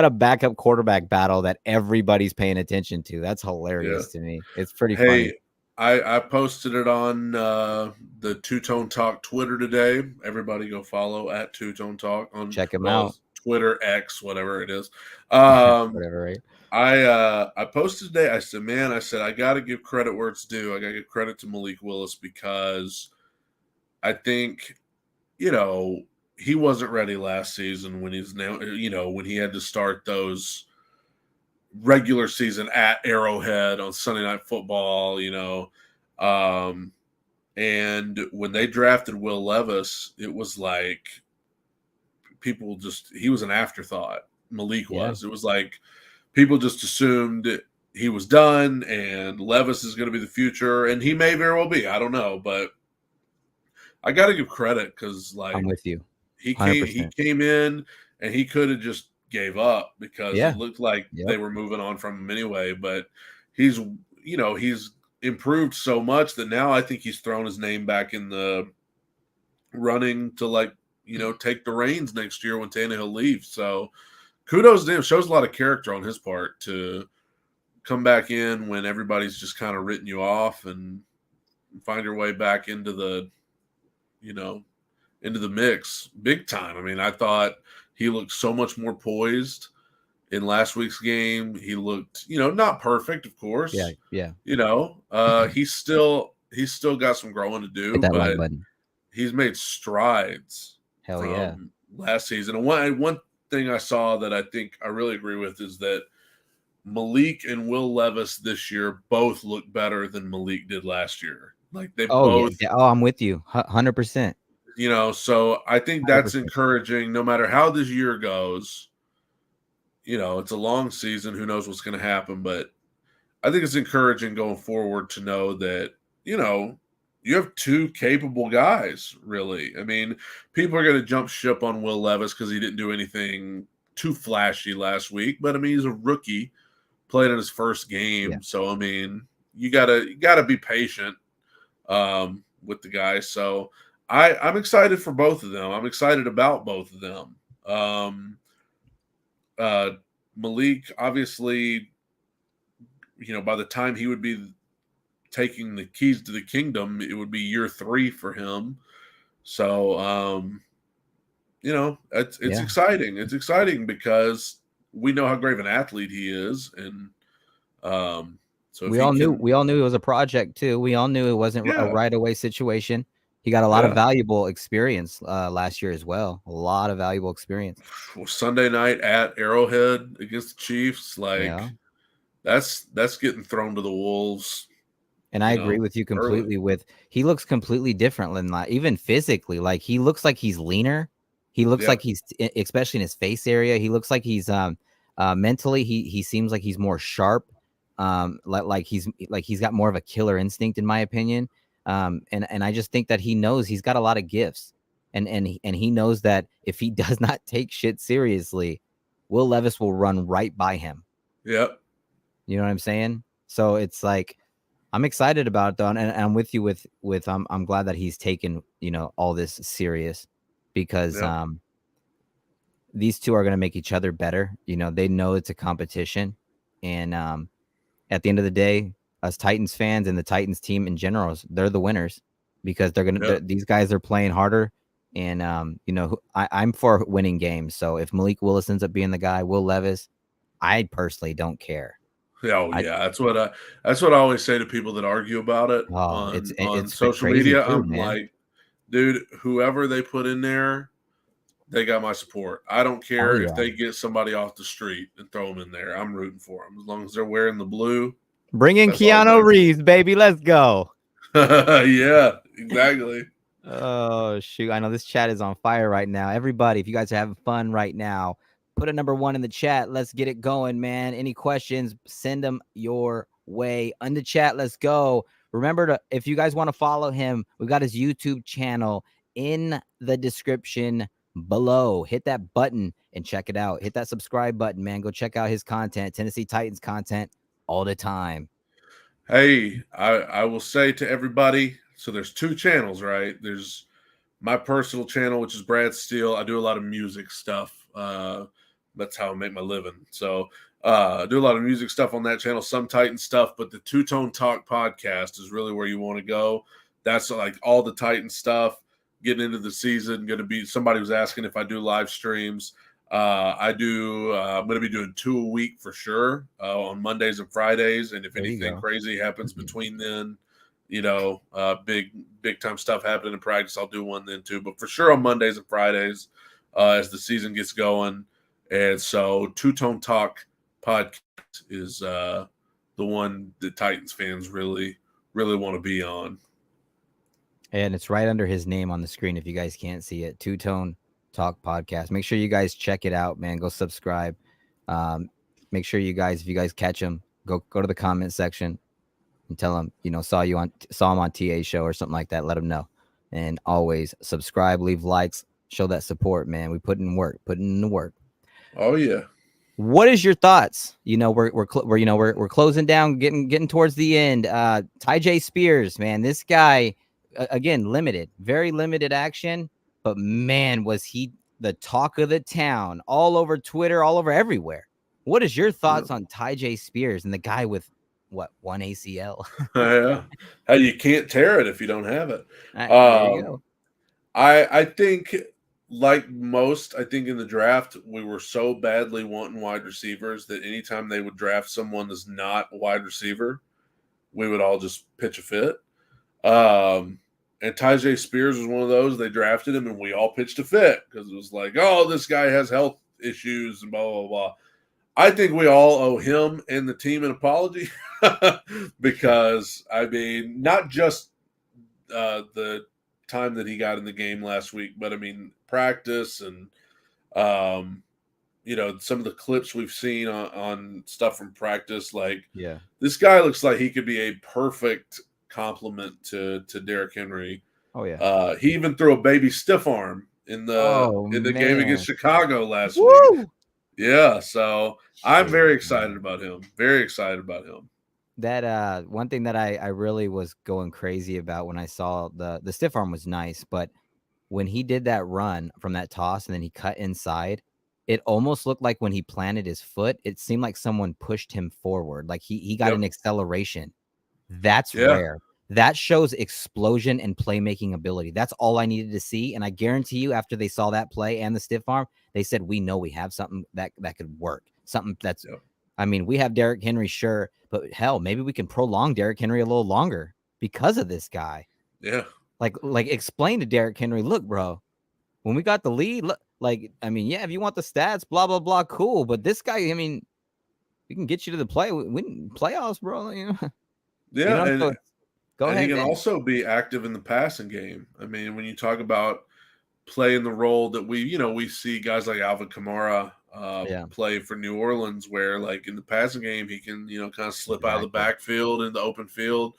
a backup quarterback battle that everybody's paying attention to. That's Yeah. hilarious to me. It's pretty funny. Hey, I posted it on the Two Tone Talk Twitter today. Everybody go follow at Two Tone Talk on, Check him well, out. it's Twitter X, whatever it is. Um, Whatever, right? I posted today. I said, man, I got to give credit where it's due. I got to give credit to Malik Willis because I think he wasn't ready last season when he's now when he had to start those regular season at Arrowhead on Sunday Night Football, and when they drafted Will Levis, it was like he was an afterthought. Malik Yeah. was. It was like people just assumed he was done and Levis is going to be the future, and he may very well be. I don't know, but I got to give credit because I'm like with you. he 100%. came in and he could have just gave up because Yeah. it looked like Yep. they were moving on from him anyway. But he's improved so much that now I think he's thrown his name back in the running to take the reins next year when Tannehill leaves. So kudos to him. Shows a lot of character on his part to come back in when everybody's just kind of written you off and find your way back into the mix big time. I mean, I thought he looked so much more poised in last week's game. He looked, not perfect, of course. Yeah. Yeah. He's still got some growing to do, Hit that like but button. he's made strides Hell yeah. from last season. And one thing I saw that I think I really agree with is that Malik and Will Levis this year both look better than Malik did last year. Like they both, Yeah. Oh, I'm with you. 100%. So I think that's 100%. encouraging no matter how this year goes. It's a long season. Who knows what's going to happen, but I think it's encouraging going forward to know that, you have two capable guys, really. I mean, people are going to jump ship on Will Levis because he didn't do anything too flashy last week, but I mean, he's a rookie, played in his first game. Yeah. So, I mean, you gotta be patient with the guy. So I'm excited for both of them. I'm excited about both of them. Malik, obviously, by the time he would be taking the keys to the kingdom, it would be year 3 for him. So, it's exciting. It's exciting because we know how great of an athlete he is. And So if We he all knew can, it was a project too. We all knew it wasn't a yeah, right away situation. He got a lot of valuable experience last year as well. A lot of valuable experience. well, Sunday night at Arrowhead against the Chiefs, Yeah. like that's getting thrown to the wolves. And I agree with you Early. completely he looks completely different than even physically. Like he looks like he's leaner. He looks like Yep. he's especially in his face area. He looks like he's mentally he seems like he's more sharp. Like he's got more of a killer instinct in my opinion. And I just think that he knows he's got a lot of gifts. And he knows that if he does not take shit seriously, Will Levis will run right by him. Yep. You know what I'm saying? So it's like I'm excited about it though, and I'm with you with I'm glad that he's taken, all this serious because Yep. these two are going to make each other better. They know it's a competition, and at the end of the day, us Titans fans and the Titans team in general, they're the winners because these guys are playing harder, and I'm for winning games. So if Malik Willis ends up being the guy, Will Levis, I personally don't care. Oh yeah, that's what I always say to people that argue about it on It's social crazy media. too, I'm man. like, dude, whoever they put in there, they got my support. I don't care if they get somebody off the street and throw them in there. I'm rooting for them as long as they're wearing the blue. Bring in Keanu Reeves, baby. Let's go. Yeah, exactly. Oh, shoot. I know this chat is on fire right now. Everybody, if you guys are having fun right now, put a number 1 in the chat. Let's get it going, man. Any questions, send them your way. On the chat, let's go. Remember, if you guys want to follow him, we've got his YouTube channel in the description below. Hit that button and check it out. Hit that subscribe button, man. Go check out his content, Tennessee Titans content all the time. Hey, I will say to everybody, so there's 2 channels, right? There's my personal channel, which is Brad Steele. I do a lot of music stuff. That's how I make my living. So I do a lot of music stuff on that channel, some Titan stuff, but the Two Tone Talk podcast is really where you want to go. That's like all the Titan stuff. Getting into the season, going to be somebody was asking if I do live streams. I do. I'm going to be doing 2 a week for sure on Mondays and Fridays. And if anything crazy happens between then, big time stuff happening in practice, I'll do one then too. But for sure on Mondays and Fridays as the season gets going. And so Two Tone Talk podcast is the one that Titans fans really, really want to be on. And it's right under his name on the screen if you guys can't see it. Two Tone Talk podcast. Make sure you guys check it out, man. Go subscribe. Make sure you guys, if you guys catch him, go to the comment section and tell him, saw him on TA show or something like that. Let him know. And always subscribe, leave likes, show that support, man. We put in the work. Oh yeah. What is your thoughts? We're closing down, getting towards the end. Tyjae Spears, man, this guy again, very limited action, but man, was he the talk of the town, all over Twitter, all over everywhere. What is your thoughts on Tyjae Spears and the guy with one ACL? Yeah, how you can't tear it if you don't have it. There you go. I think, like most, I think in the draft we were so badly wanting wide receivers that anytime they would draft someone that's not a wide receiver, we would all just pitch a fit. And Tyjae Spears was one of those. They drafted him, and we all pitched a fit because it was like, oh, this guy has health issues and blah, blah, blah. I think we all owe him and the team an apology because, I mean, not just the time that he got in the game last week, but, I mean, practice and, some of the clips we've seen on stuff from practice. Like, this guy looks like he could be a perfect complement to Derrick Henry. Oh yeah. He even threw a baby stiff arm in the game against Chicago last week. Yeah, so I'm very excited about him. Very excited about him. That one thing that I really was going crazy about when I saw the stiff arm was nice, but when he did that run from that toss and then he cut inside, it almost looked like when he planted his foot, it seemed like someone pushed him forward. Like he got an acceleration. That's rare. That shows explosion and playmaking ability. That's all I needed to see. And I guarantee you, after they saw that play and the stiff arm, they said, we know we have something that could work. Something that's I mean, we have Derrick Henry, sure, but hell, maybe we can prolong Derrick Henry a little longer because of this guy. Yeah. Like explain to Derrick Henry, look, bro, when we got the lead, look, like, I mean, yeah, if you want the stats, blah, blah, blah, cool. But this guy, I mean, we can get you to the playoffs, bro. You Yeah, know, so go and he ahead, can man. also be active in the passing game. I mean, when you talk about playing the role that we see guys like Alvin Kamara Yeah, play for New Orleans, where like in the passing game he can kind of slip out of the exactly. backfield in the open field.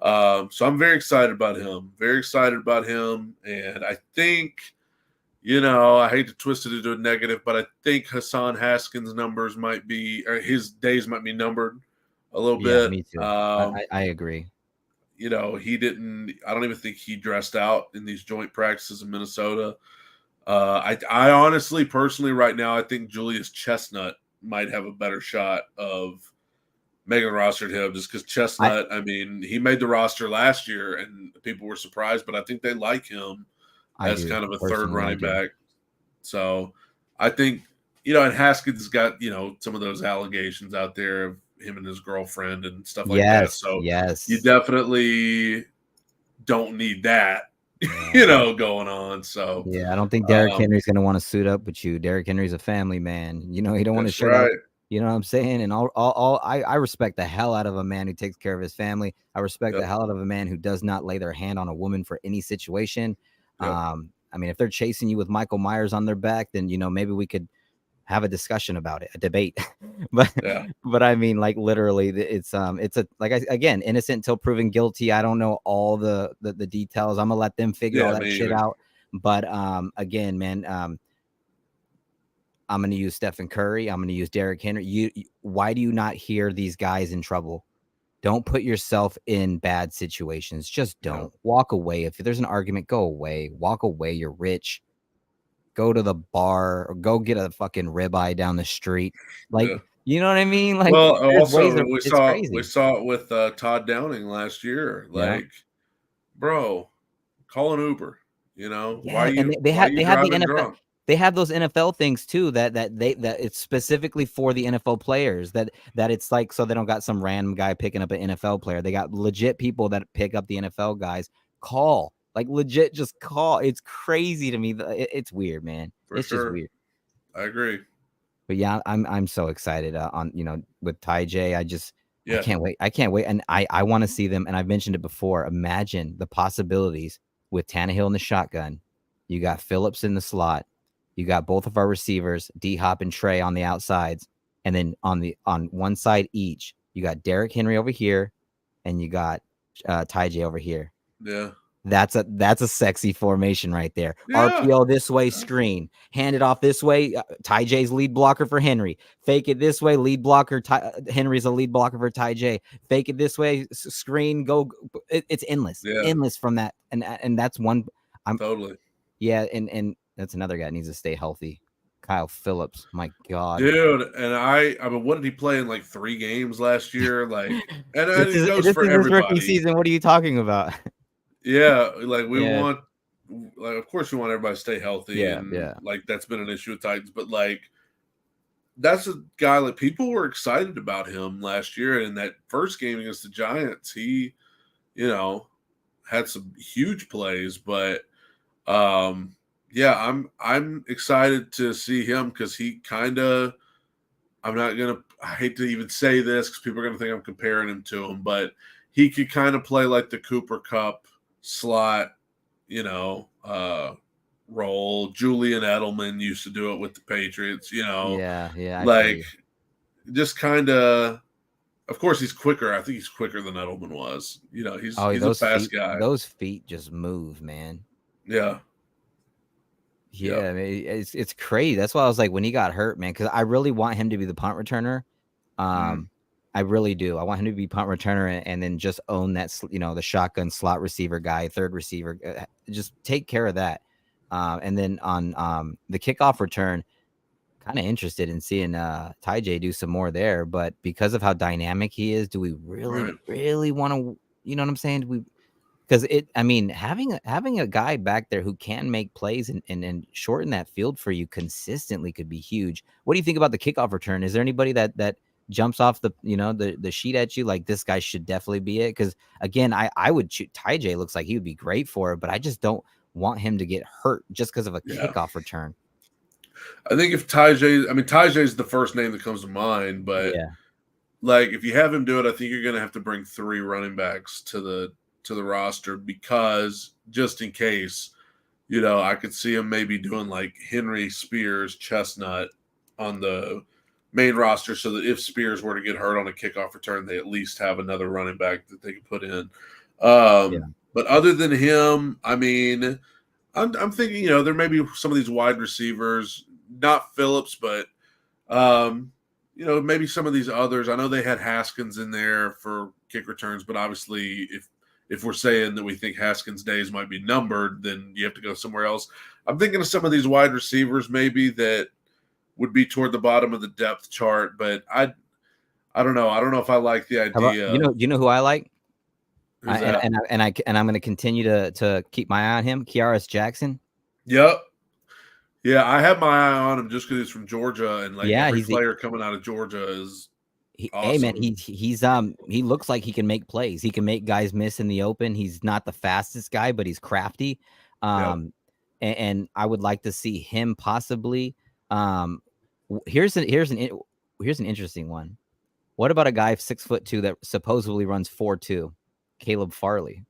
So I'm very excited about him. Very excited about him, and I think I hate to twist it into a negative, but I think Hassan Haskins' numbers might be, or his days might be numbered a little Yeah, bit. me too. I agree. He didn't. I don't even think he dressed out in these joint practices in Minnesota. I honestly, personally, right now, I think Julius Chestnut might have a better shot of making the roster than him, just because I Chestnut. I mean, he made the roster last year, and people were surprised, but I think they like him I as do kind of a third personally. I running do. back. So I think and Haskins got some of those allegations out there of him and his girlfriend and stuff like that. Yes, So you yes. definitely don't need that, Yeah. going on. So Yeah, I don't think Derrick um, Henry's gonna want to suit up with you. Derrick Henry's a family man. He don't want to that's show that. right. You know what I'm saying? And I respect the hell out of a man who takes care of his family. I respect the Yep. hell out of a man who does not lay their hand on a woman for any situation. Yep. I mean, if they're chasing you with Michael Myers on their back, then maybe we could have a discussion about it, a debate. but Yeah. but I mean, like literally, it's a like again, innocent until proven guilty. I don't know all the details. I'm gonna let them figure all Yeah. that Me shit either. out. But again, man, I'm gonna use Stephen Curry. I'm gonna use Derrick Henry. Why do you not hear these guys in trouble? Don't put yourself in bad situations. Just Yeah. don't. Walk away. If there's an argument, go away. Walk away. You're rich. Go to the bar or go get a fucking ribeye down the street. Yeah. Like, you know what I mean? Like, Well, there's ways also of we it's saw crazy. it with Todd Downing last year. Yeah. Like, bro, call an Uber. Why Yeah, and you they why had you they have the driving NFL. drunk? They have those NFL things too that it's specifically for the NFL players that it's like so they don't got some random guy picking up an NFL player. They got legit people that pick up the NFL guys. Call. Like legit just call. It's crazy to me. It's weird, man. For It's just sure. weird. I agree. But yeah, I'm so excited on with Ty J. I Yeah. can't wait. I can't wait. And I want to see them. And I've mentioned it before. Imagine the possibilities with Tannehill in the shotgun. You got Phillips in the slot. You got both of our receivers, D Hop and Trey on the outsides. And then on one side each, you got Derrick Henry over here, and you got Ty J over here. Yeah. That's a sexy formation right there. Yeah. RPO this way, screen. Hand it off this way. Ty J's lead blocker for Henry. Fake it this way, lead blocker. Henry's a lead blocker for Ty J. Fake it this way, screen. Go. It's endless, Yeah. endless from that. And that's one. I'm Totally. yeah, and that's another guy that needs to stay healthy. Kyle Phillips, my God, Dude, and I mean, what did he play in like 3 games last year? Like, and this it is goes this for is his rookie everybody. season. What are you talking about? Yeah, like we Yeah, want, like, of course, we want everybody to stay healthy, yeah, and yeah. like that's been an issue with Titans, but like that's a guy like people were excited about him last year. And in that first game against the Giants, he, you know, had some huge plays, but yeah, I'm excited to see him because he kind of, I hate to even say this because people are gonna think I'm comparing him to him, but he could kind of play like the Cooper Cup slot, you know, role. Julian Edelman used to do it with the Patriots, Yeah, yeah, I feel like you. just kind of course he's quicker. I think he's quicker than Edelman was. Oh, He's a fast guy. those feet just move, man. Yeah. Yep. Yeah, I mean, it's crazy. That's why I was like, when he got hurt, man, because I really want him to be the punt returner. Mm. I really do. I want him to be punt returner and then just own that, the shotgun slot receiver guy, third receiver. Just take care of that. And then on the kickoff return, kind of interested in seeing Ty J do some more there. But because of how dynamic he is, do we really, Right. really want to? You know what I'm saying? Do we? Because I mean, having a guy back there who can make plays and shorten that field for you consistently could be huge. What do you think about the kickoff return? Is there anybody that jumps off the the sheet at you, like this guy should definitely be it. Because again, I would choose Ty J. Looks like he would be great for it, but I just don't want him to get hurt just because of a kickoff return. I think if Ty J, I mean Ty J is the first name that comes to mind, but like if you have him do it, I think you're going to have to bring 3 running backs to the roster, because just in case, I could see him maybe doing like Henry, Spears, Chestnut on the main roster, so that if Spears were to get hurt on a kickoff return, they at least have another running back that they can put in. But other than him, I mean, I'm thinking, there may be some of these wide receivers, not Phillips, but maybe some of these others. I know they had Haskins in there for kick returns, but obviously if we're saying that we think Haskins' days might be numbered, then you have to go somewhere else. I'm thinking of some of these wide receivers maybe that would be toward the bottom of the depth chart, but I don't know. I don't know if I like the idea. You know who I like? And I'm going to continue to keep my eye on him. Kearis Jackson. Yep. Yeah, I have my eye on him just because he's from Georgia, and like every player coming out of Georgia is awesome. Hey man, he looks like he can make plays. He can make guys miss in the open. He's not the fastest guy, but he's crafty. And I would like to see him possibly. Here's an interesting one. What about a guy 6'2" that supposedly runs 4.2? Caleb Farley.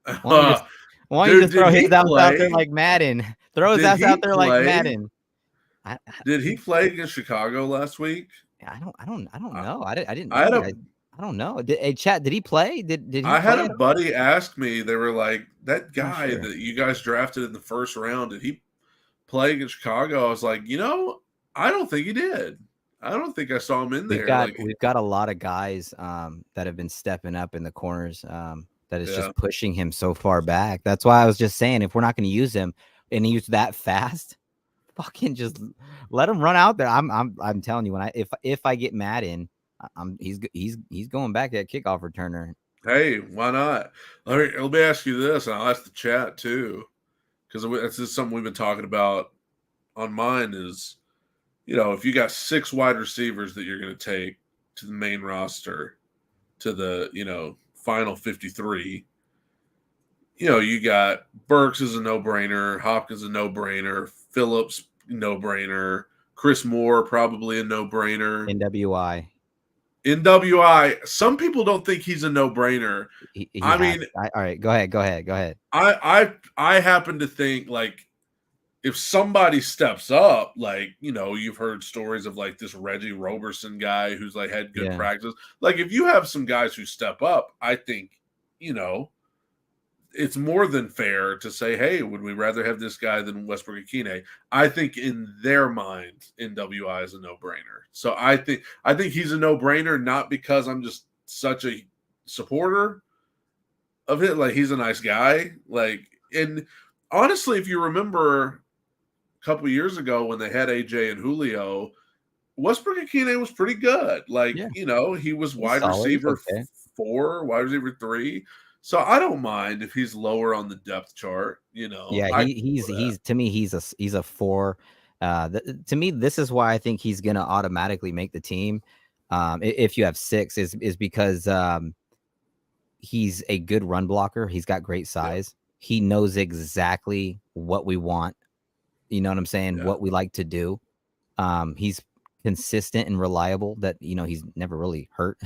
Why don't you just throw his ass out there like Madden? Throw his ass out there like Madden. Did he play against Chicago last week? I don't know. I didn't. I don't know. Hey, chat. Did he play? Did he? I had a buddy ask me. They were like, that guy that you guys drafted in the first round, did he play against Chicago? I was like, I don't think he did. I don't think I saw him in there. We've got a lot of guys that have been stepping up in the corners. That is just pushing him so far back. That's why I was just saying, if we're not going to use him and he's that fast, fucking just let him run out there. I'm telling you, if I get Madden, he's going back at kickoff returner. Hey, why not? Let me ask you this, and I'll ask the chat too, because this is something we've been talking about on mine. Is if you got 6 wide receivers that you're going to take to the main roster, to the final 53, you got Burks is a no-brainer, Hopkins a no-brainer, Phillips no-brainer, Chris Moore probably a no-brainer. NWI. Some people don't think he's a no-brainer. All right, go ahead. I happen to think, like, if somebody steps up, like, you've heard stories of like this Reggie Roberson guy who's like had good practice. Like, if you have some guys who step up, I think, it's more than fair to say, hey, would we rather have this guy than Westbrook-Ikhine? I think in their mind, NWI is a no-brainer. So I think he's a no-brainer, not because I'm just such a supporter of it. Like, he's a nice guy. Like, and honestly, if you remember a couple of years ago when they had AJ and Julio, Westbrook-Ikhine was pretty good. Like, he was wide receiver 4, wide receiver 3. So I don't mind if he's lower on the depth chart. Yeah, he's to me he's a 4. To me, this is why I think he's gonna automatically make the team. If you have 6, is because he's a good run blocker. He's got great size. He knows exactly what we want. You know what I'm saying? What we like to do. He's consistent and reliable. That he's never really hurt,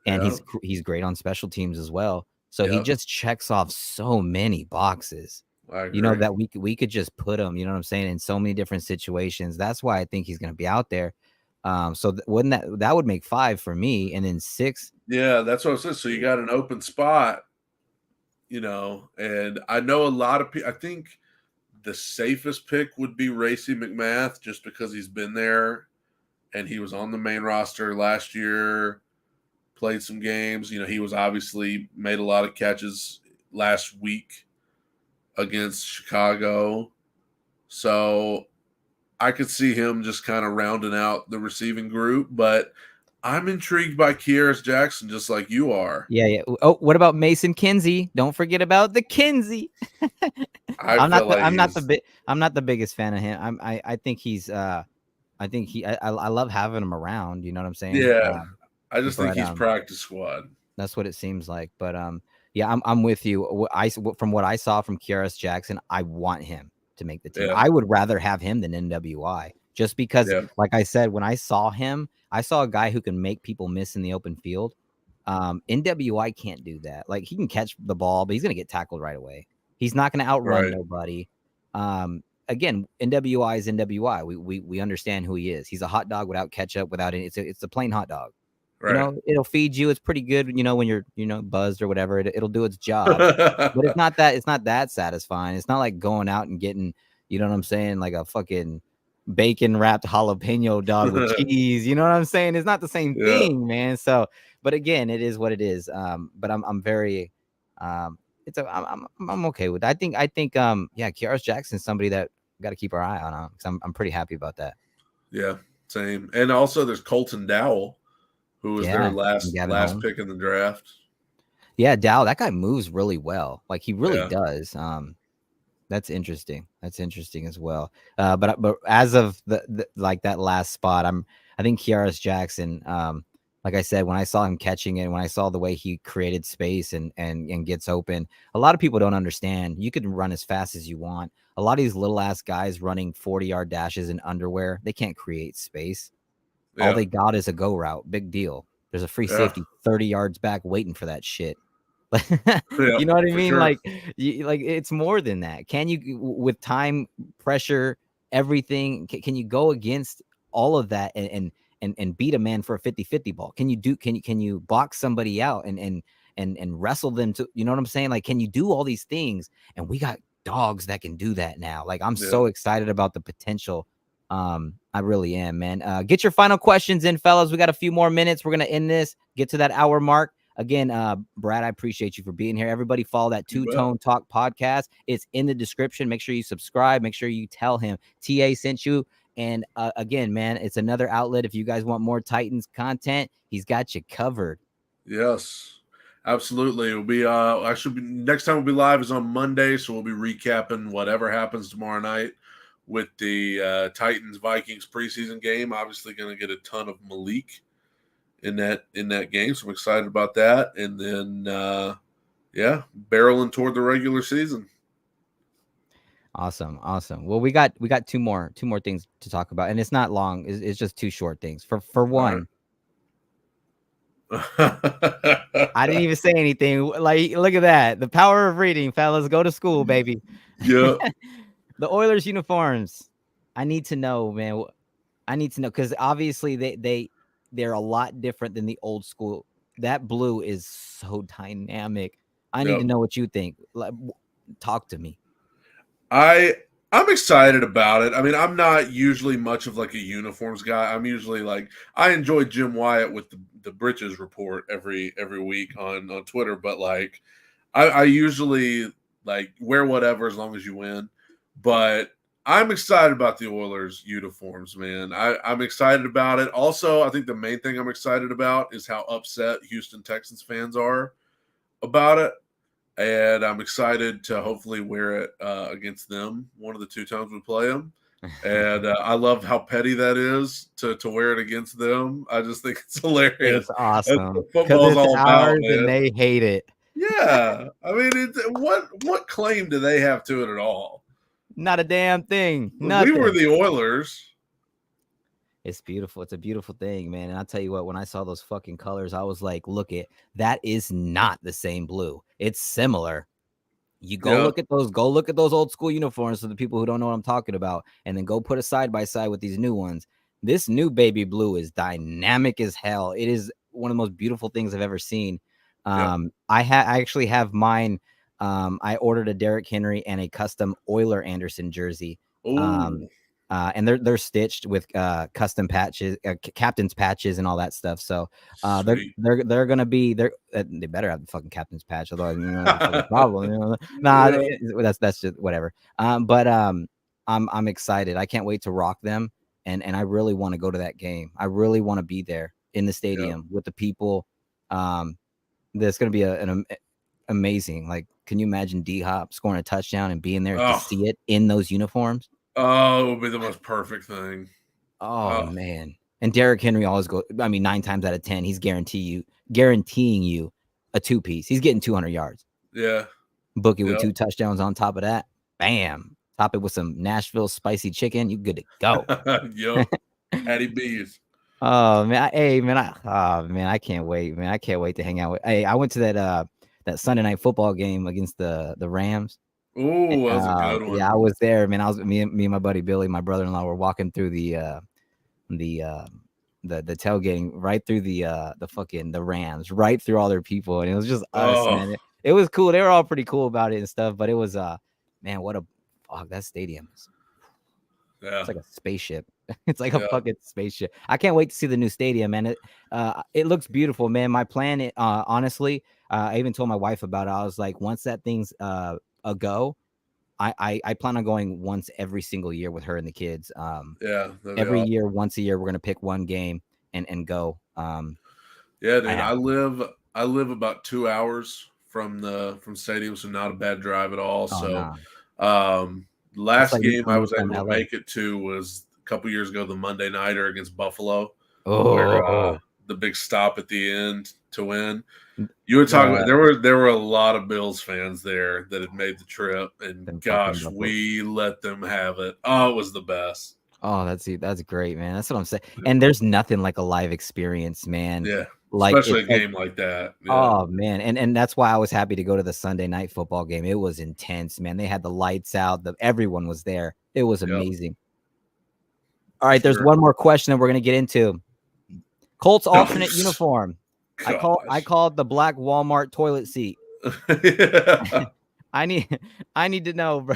and he's great on special teams as well. So he just checks off so many boxes. That we could just put him. You know what I'm saying? In so many different situations. That's why I think he's going to be out there. So wouldn't that would make 5 for me, and then 6. Yeah, that's what I said. So you got an open spot. And I know a lot of people. I think the safest pick would be Racey McMath, just because he's been there and he was on the main roster last year, played some games. He was obviously made a lot of catches last week against Chicago. So I could see him just kind of rounding out the receiving group, but I'm intrigued by Kearis Jackson, just like you are. Yeah. Oh, what about Mason Kinsey? Don't forget about the Kinsey. I'm not the biggest fan of him. I think he's I love having him around. You know what I'm saying? Yeah. I just think But he's practice squad. that's what it seems like. But yeah, I'm with you. From what I saw from Kyrus Jackson, I want him to make the team. Yeah. I would rather have him than NWI, just because, Yeah. like I said, when I saw him, I saw a guy who can make people miss in the open field. NWI can't do that. Like, he can catch the ball, but he's gonna get tackled right away. He's not gonna outrun Right. nobody. Again, NWI is NWI. We understand who he is. He's a hot dog without ketchup, without any. It's a plain hot dog. You Right. know, it'll feed you. It's pretty good, you know, when you're, you know, buzzed or whatever. It'll do its job. But it's not that satisfying. It's not like going out and getting, you know what I'm saying, like a fucking bacon wrapped jalapeno dog with cheese. You know what I'm saying? It's not the same Yeah. thing, man. So, but again, it is what it is. But I'm very, I'm okay with it. I think yeah, Kyrus Jackson's somebody that got to keep our eye on, because I'm pretty happy about that. Yeah, same. And also there's Colton Dowell, who was their Yeah, Gavin last Holmes. pick in the draft. Yeah, Dow, that guy moves really well. Like, he really Yeah. does. That's interesting. That's interesting as well. But as of the like that last spot, I think Kyrus Jackson. Like I said, when I saw him catching it, when I saw the way he created space and gets open, a lot of people don't understand. You can run as fast as you want. A lot of these little ass guys running 40-yard dashes in underwear, they can't create space. All Yeah. they got is a go route. Big deal. There's a free Yeah. safety 30 yards back waiting for that shit. Yeah, You know what I for mean? sure. Like, like, it's more than that. Can you, with time, pressure, everything, can you go against all of that and beat a man for a 50-50 ball? Can you box somebody out and wrestle them to, you know what I'm saying? Like, can you do all these things? And we got dogs that can do that now. Like, I'm so excited about the potential. I really am, man. Get your final questions in, fellas. We got a few more minutes. We're gonna end this, get to that hour mark. Again, Brad, I appreciate you for being here. Everybody follow that Two Tone Talk podcast. It's in the description. Make sure you subscribe. Make sure you tell him TA sent you. And again, man, it's another outlet. If you guys want more Titans content, he's got you covered. Yes, absolutely. It'll be next time we'll be live is on Monday, so we'll be recapping whatever happens tomorrow night with the Titans Vikings preseason game. Obviously, going to get a ton of Malik in that game, so I'm excited about that. And then barreling toward the regular season. Awesome. Well, we got two more things to talk about, and it's not long. It's just two short things. For one, I didn't even say anything. Like, look at that. The power of reading, fellas. Go to school, baby. Yeah. The Oilers uniforms. I need to know, man. I need to know, because obviously they're a lot different than the old school. That blue is so dynamic. I need to know what you think. Like, talk to me. I'm excited about it. I mean, I'm not usually much of like a uniforms guy. I'm usually like, I enjoy Jim Wyatt with the Britches report every week on Twitter, but like I usually like wear whatever as long as you win. But I'm excited about the Oilers uniforms, man. I'm excited about it. Also, I think the main thing I'm excited about is how upset Houston Texans fans are about it. And I'm excited to hopefully wear it against them one of the two times we play them. And I love how petty that is to wear it against them. I just think it's hilarious. It's awesome. Football's it's all ours, about, man. and they hate it. Yeah, I mean, what claim do they have to it at all? Not a damn thing. Nothing. We were the Oilers. It's beautiful. It's a beautiful thing, man. And I'll tell you what, when I saw those fucking colors, I was like, look it, that is not the same blue. It's similar. You go look at those old school uniforms for the people who don't know what I'm talking about, and then go put a side by side with these new ones. This new baby blue is dynamic as hell. It is one of the most beautiful things I've ever seen. I actually have mine. I ordered a Derrick Henry and a custom Euler Anderson jersey. And they're stitched with custom patches, captain's patches, and all that stuff. So they're gonna be there. They better have the fucking captain's patch, otherwise, you know, that's a problem. You know? Nah, that's just whatever. But I'm excited. I can't wait to rock them, and I really want to go to that game. I really want to be there in the stadium with the people. There's gonna be an amazing. Like, can you imagine D-Hop scoring a touchdown and being there to see it in those uniforms? Oh, it would be the most perfect thing. Oh man. And Derrick Henry always goes. I mean, 9 times out of 10, he's guaranteeing you a 2-piece. He's getting 200 yards. Yeah. Book it with 2 touchdowns on top of that. Bam. Top it with some Nashville spicy chicken. You good to go. Yup. Hattie B's. Oh man, I can't wait, man. I can't wait to hang out with. Hey, I went to that Sunday night football game against the Rams. Oh, that was a good one. Yeah, I was there, man. I was me and my buddy Billy, my brother-in-law, were walking through the tailgating right through the Rams, right through all their people, and it was just us, man. It was cool. They were all pretty cool about it and stuff, but it was man, what a fuck, that stadium is. Yeah. It's like a spaceship. It's like a fucking spaceship. I can't wait to see the new stadium, man. It looks beautiful, man. My plan, honestly, I even told my wife about it. I was like, once that thing's a go, I plan on going once every single year with her and the kids. Yeah, every year, once a year, we're gonna pick one game and go. Yeah, dude. I live about 2 hours from stadium, so not a bad drive at all. Last game I was able to make it to was a couple years ago, the Monday nighter against Buffalo, where the big stop at the end to win. You were talking about there were a lot of Bills fans there that had made the trip, and gosh, we let them have it. Oh, it was the best. Oh, that's great, man. That's what I'm saying. And there's nothing like a live experience, man. Yeah. Like, especially a game like that. Yeah. Oh man, and that's why I was happy to go to the Sunday night football game. It was intense, man. They had the lights out. Everyone was there. It was amazing. All right, there's one more question that we're gonna get into. Colts alternate uniform. Gosh. I call it the black Walmart toilet seat. I need to know, bro.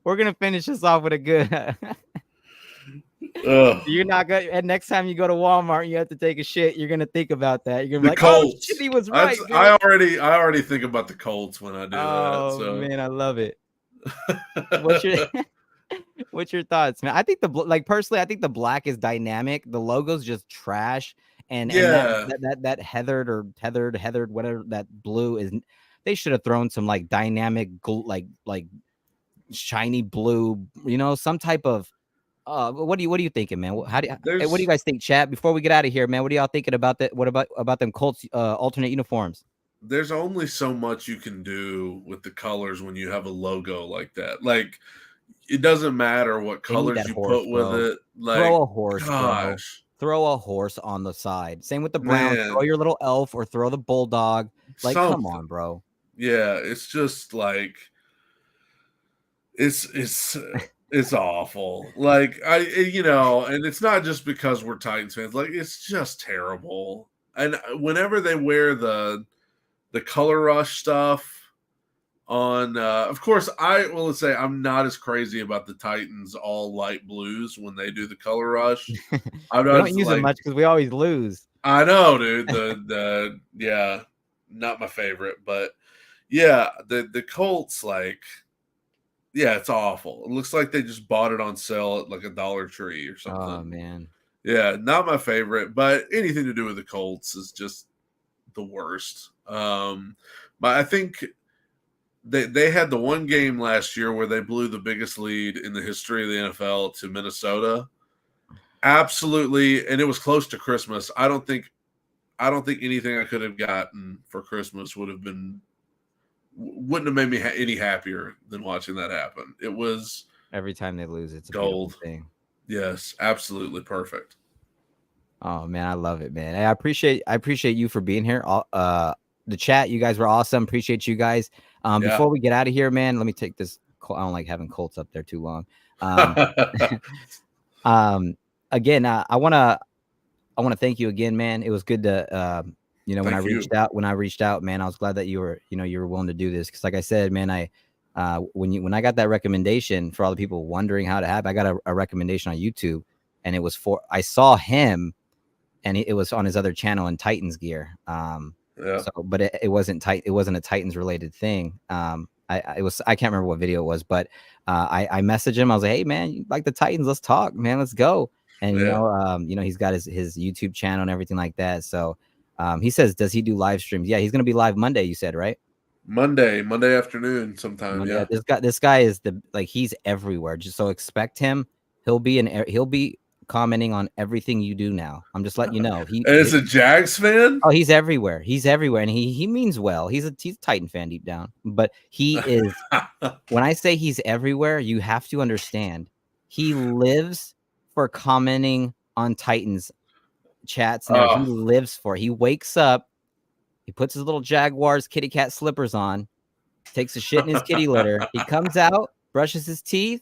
We're gonna finish this off with a good. You're not gonna. And next time you go to Walmart, and you have to take a shit. You're gonna think about that. You're gonna be like, Colts. "Oh shit, he was right." I already think about the Colts when I do that. Oh man, I love it. What's your thoughts, man? I think personally, I think the black is dynamic. The logo's just trash, and that heathered or tethered, whatever that blue is. They should have thrown some like dynamic, like shiny blue. You know, some type of. What are you thinking, man? What do you guys think, chat? Before we get out of here, man, what are y'all thinking about that? What about them Colts alternate uniforms? There's only so much you can do with the colors when you have a logo like that. Like, it doesn't matter what colors you put with it. Like, throw a horse, bro. Throw a horse on the side. Same with the Browns. Throw your little elf or throw the bulldog. Like, come on, bro. Yeah, it's just like it's awful. Like, and it's not just because we're Titans fans. Like, it's just terrible. And whenever they wear the color rush stuff on, of course, let's say I'm not as crazy about the Titans all light blues when they do the color rush. I don't use it much because we always lose. I know, dude. Yeah, not my favorite, but yeah, the Colts, like. Yeah, it's awful. It looks like they just bought it on sale at like a Dollar Tree or something. Oh, man. Yeah, not my favorite, but anything to do with the Colts is just the worst. But I think they had the one game last year where they blew the biggest lead in the history of the NFL to Minnesota. Absolutely, and it was close to Christmas. I don't think anything I could have gotten for Christmas wouldn't have made me any happier than watching that happen. It was every time they lose, it's a gold thing. Yes, absolutely perfect. Oh man, I love it, man. I appreciate you for being here. The chat, you guys were awesome. Appreciate you guys. Before we get out of here, man, let me take this. I don't like having Colts up there too long. Again, I want to thank you again, man. It was good to when I reached out, man, I was glad that you were willing to do this. Cause like I said, man, when I got that recommendation, for all the people wondering how to have, I got a recommendation on YouTube, and it was I saw him, and it was on his other channel in Titans gear. But it wasn't It wasn't a Titans related thing. I can't remember what video it was, but I messaged him. I was like, hey man, you like the Titans? Let's talk, man. Let's go. And he's got his YouTube channel and everything like that. So he says, does he do live streams? Yeah, he's gonna be live Monday. You said, right? Monday afternoon sometime. Yeah. This guy is he's everywhere. Just so expect him. He'll be commenting on everything you do now. I'm just letting you know. As a Jags fan? Oh, he's everywhere. He's everywhere, and he means well. He's a Titan fan deep down, but he is. When I say he's everywhere, you have to understand he lives for commenting on Titans chats. And he lives for it. He wakes up, he puts his little Jaguars kitty cat slippers on, takes a shit in his kitty litter. He comes out, brushes his teeth,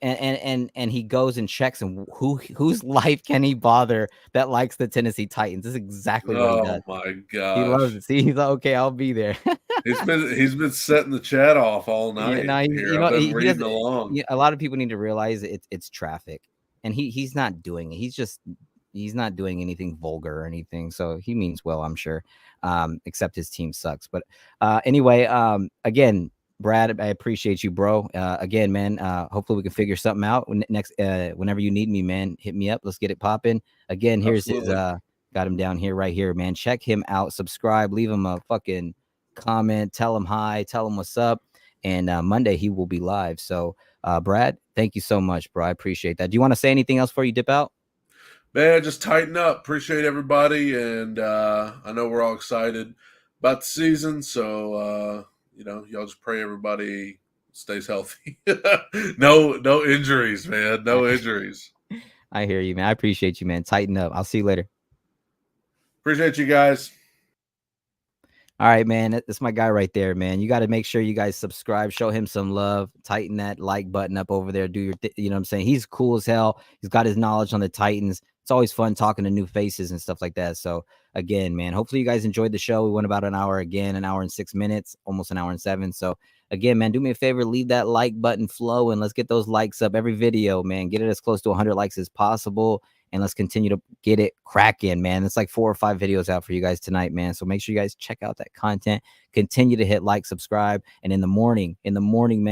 and he goes and checks and whose life can he bother that likes the Tennessee Titans. This is exactly what he does. Oh my gosh. He loves it. See, he's like, okay, I'll be there. he's been setting the chat off all night. Yeah, no, I've been reading along. A lot of people need to realize it's traffic, and he's not doing it. He's not doing anything vulgar or anything. So he means well, I'm sure. Except his team sucks. But anyway, again, Brad, I appreciate you, bro. Again, man, hopefully we can figure something out next. Whenever you need me, man, hit me up. Let's get it popping. Again, here's his. Got him down here, right here, man. Check him out. Subscribe. Leave him a fucking comment. Tell him hi. Tell him what's up. And Monday he will be live. So, Brad, thank you so much, bro. I appreciate that. Do you want to say anything else before you dip out? Man, just tighten up. Appreciate everybody, and I know we're all excited about the season. So, y'all just pray everybody stays healthy. No injuries, man. No injuries. I hear you, man. I appreciate you, man. Tighten up. I'll see you later. Appreciate you guys. All right, man. That's my guy right there, man. You got to make sure you guys subscribe, show him some love, tighten that like button up over there. Do your, you know what I'm saying? He's cool as hell. He's got his knowledge on the Titans. It's always fun talking to new faces and stuff like that. So again, man, hopefully you guys enjoyed the show. We went about an hour again, an hour and 6 minutes, almost an hour and 7. So again, man, do me a favor, leave that like button flowing. Let's get those likes up every video, man. Get it as close to 100 likes as possible. And let's continue to get it cracking, man. It's like 4 or 5 videos out for you guys tonight, man. So make sure you guys check out that content. Continue to hit like, subscribe. And in the morning, man,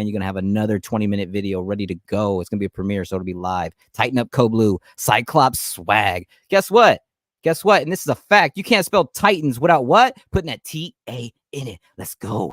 you're going to have another 20-minute video ready to go. It's going to be a premiere, so it'll be live. Tighten up Co-Blue, Cyclops swag. Guess what? And this is a fact. You can't spell Titans without what? Putting that T-A in it. Let's go.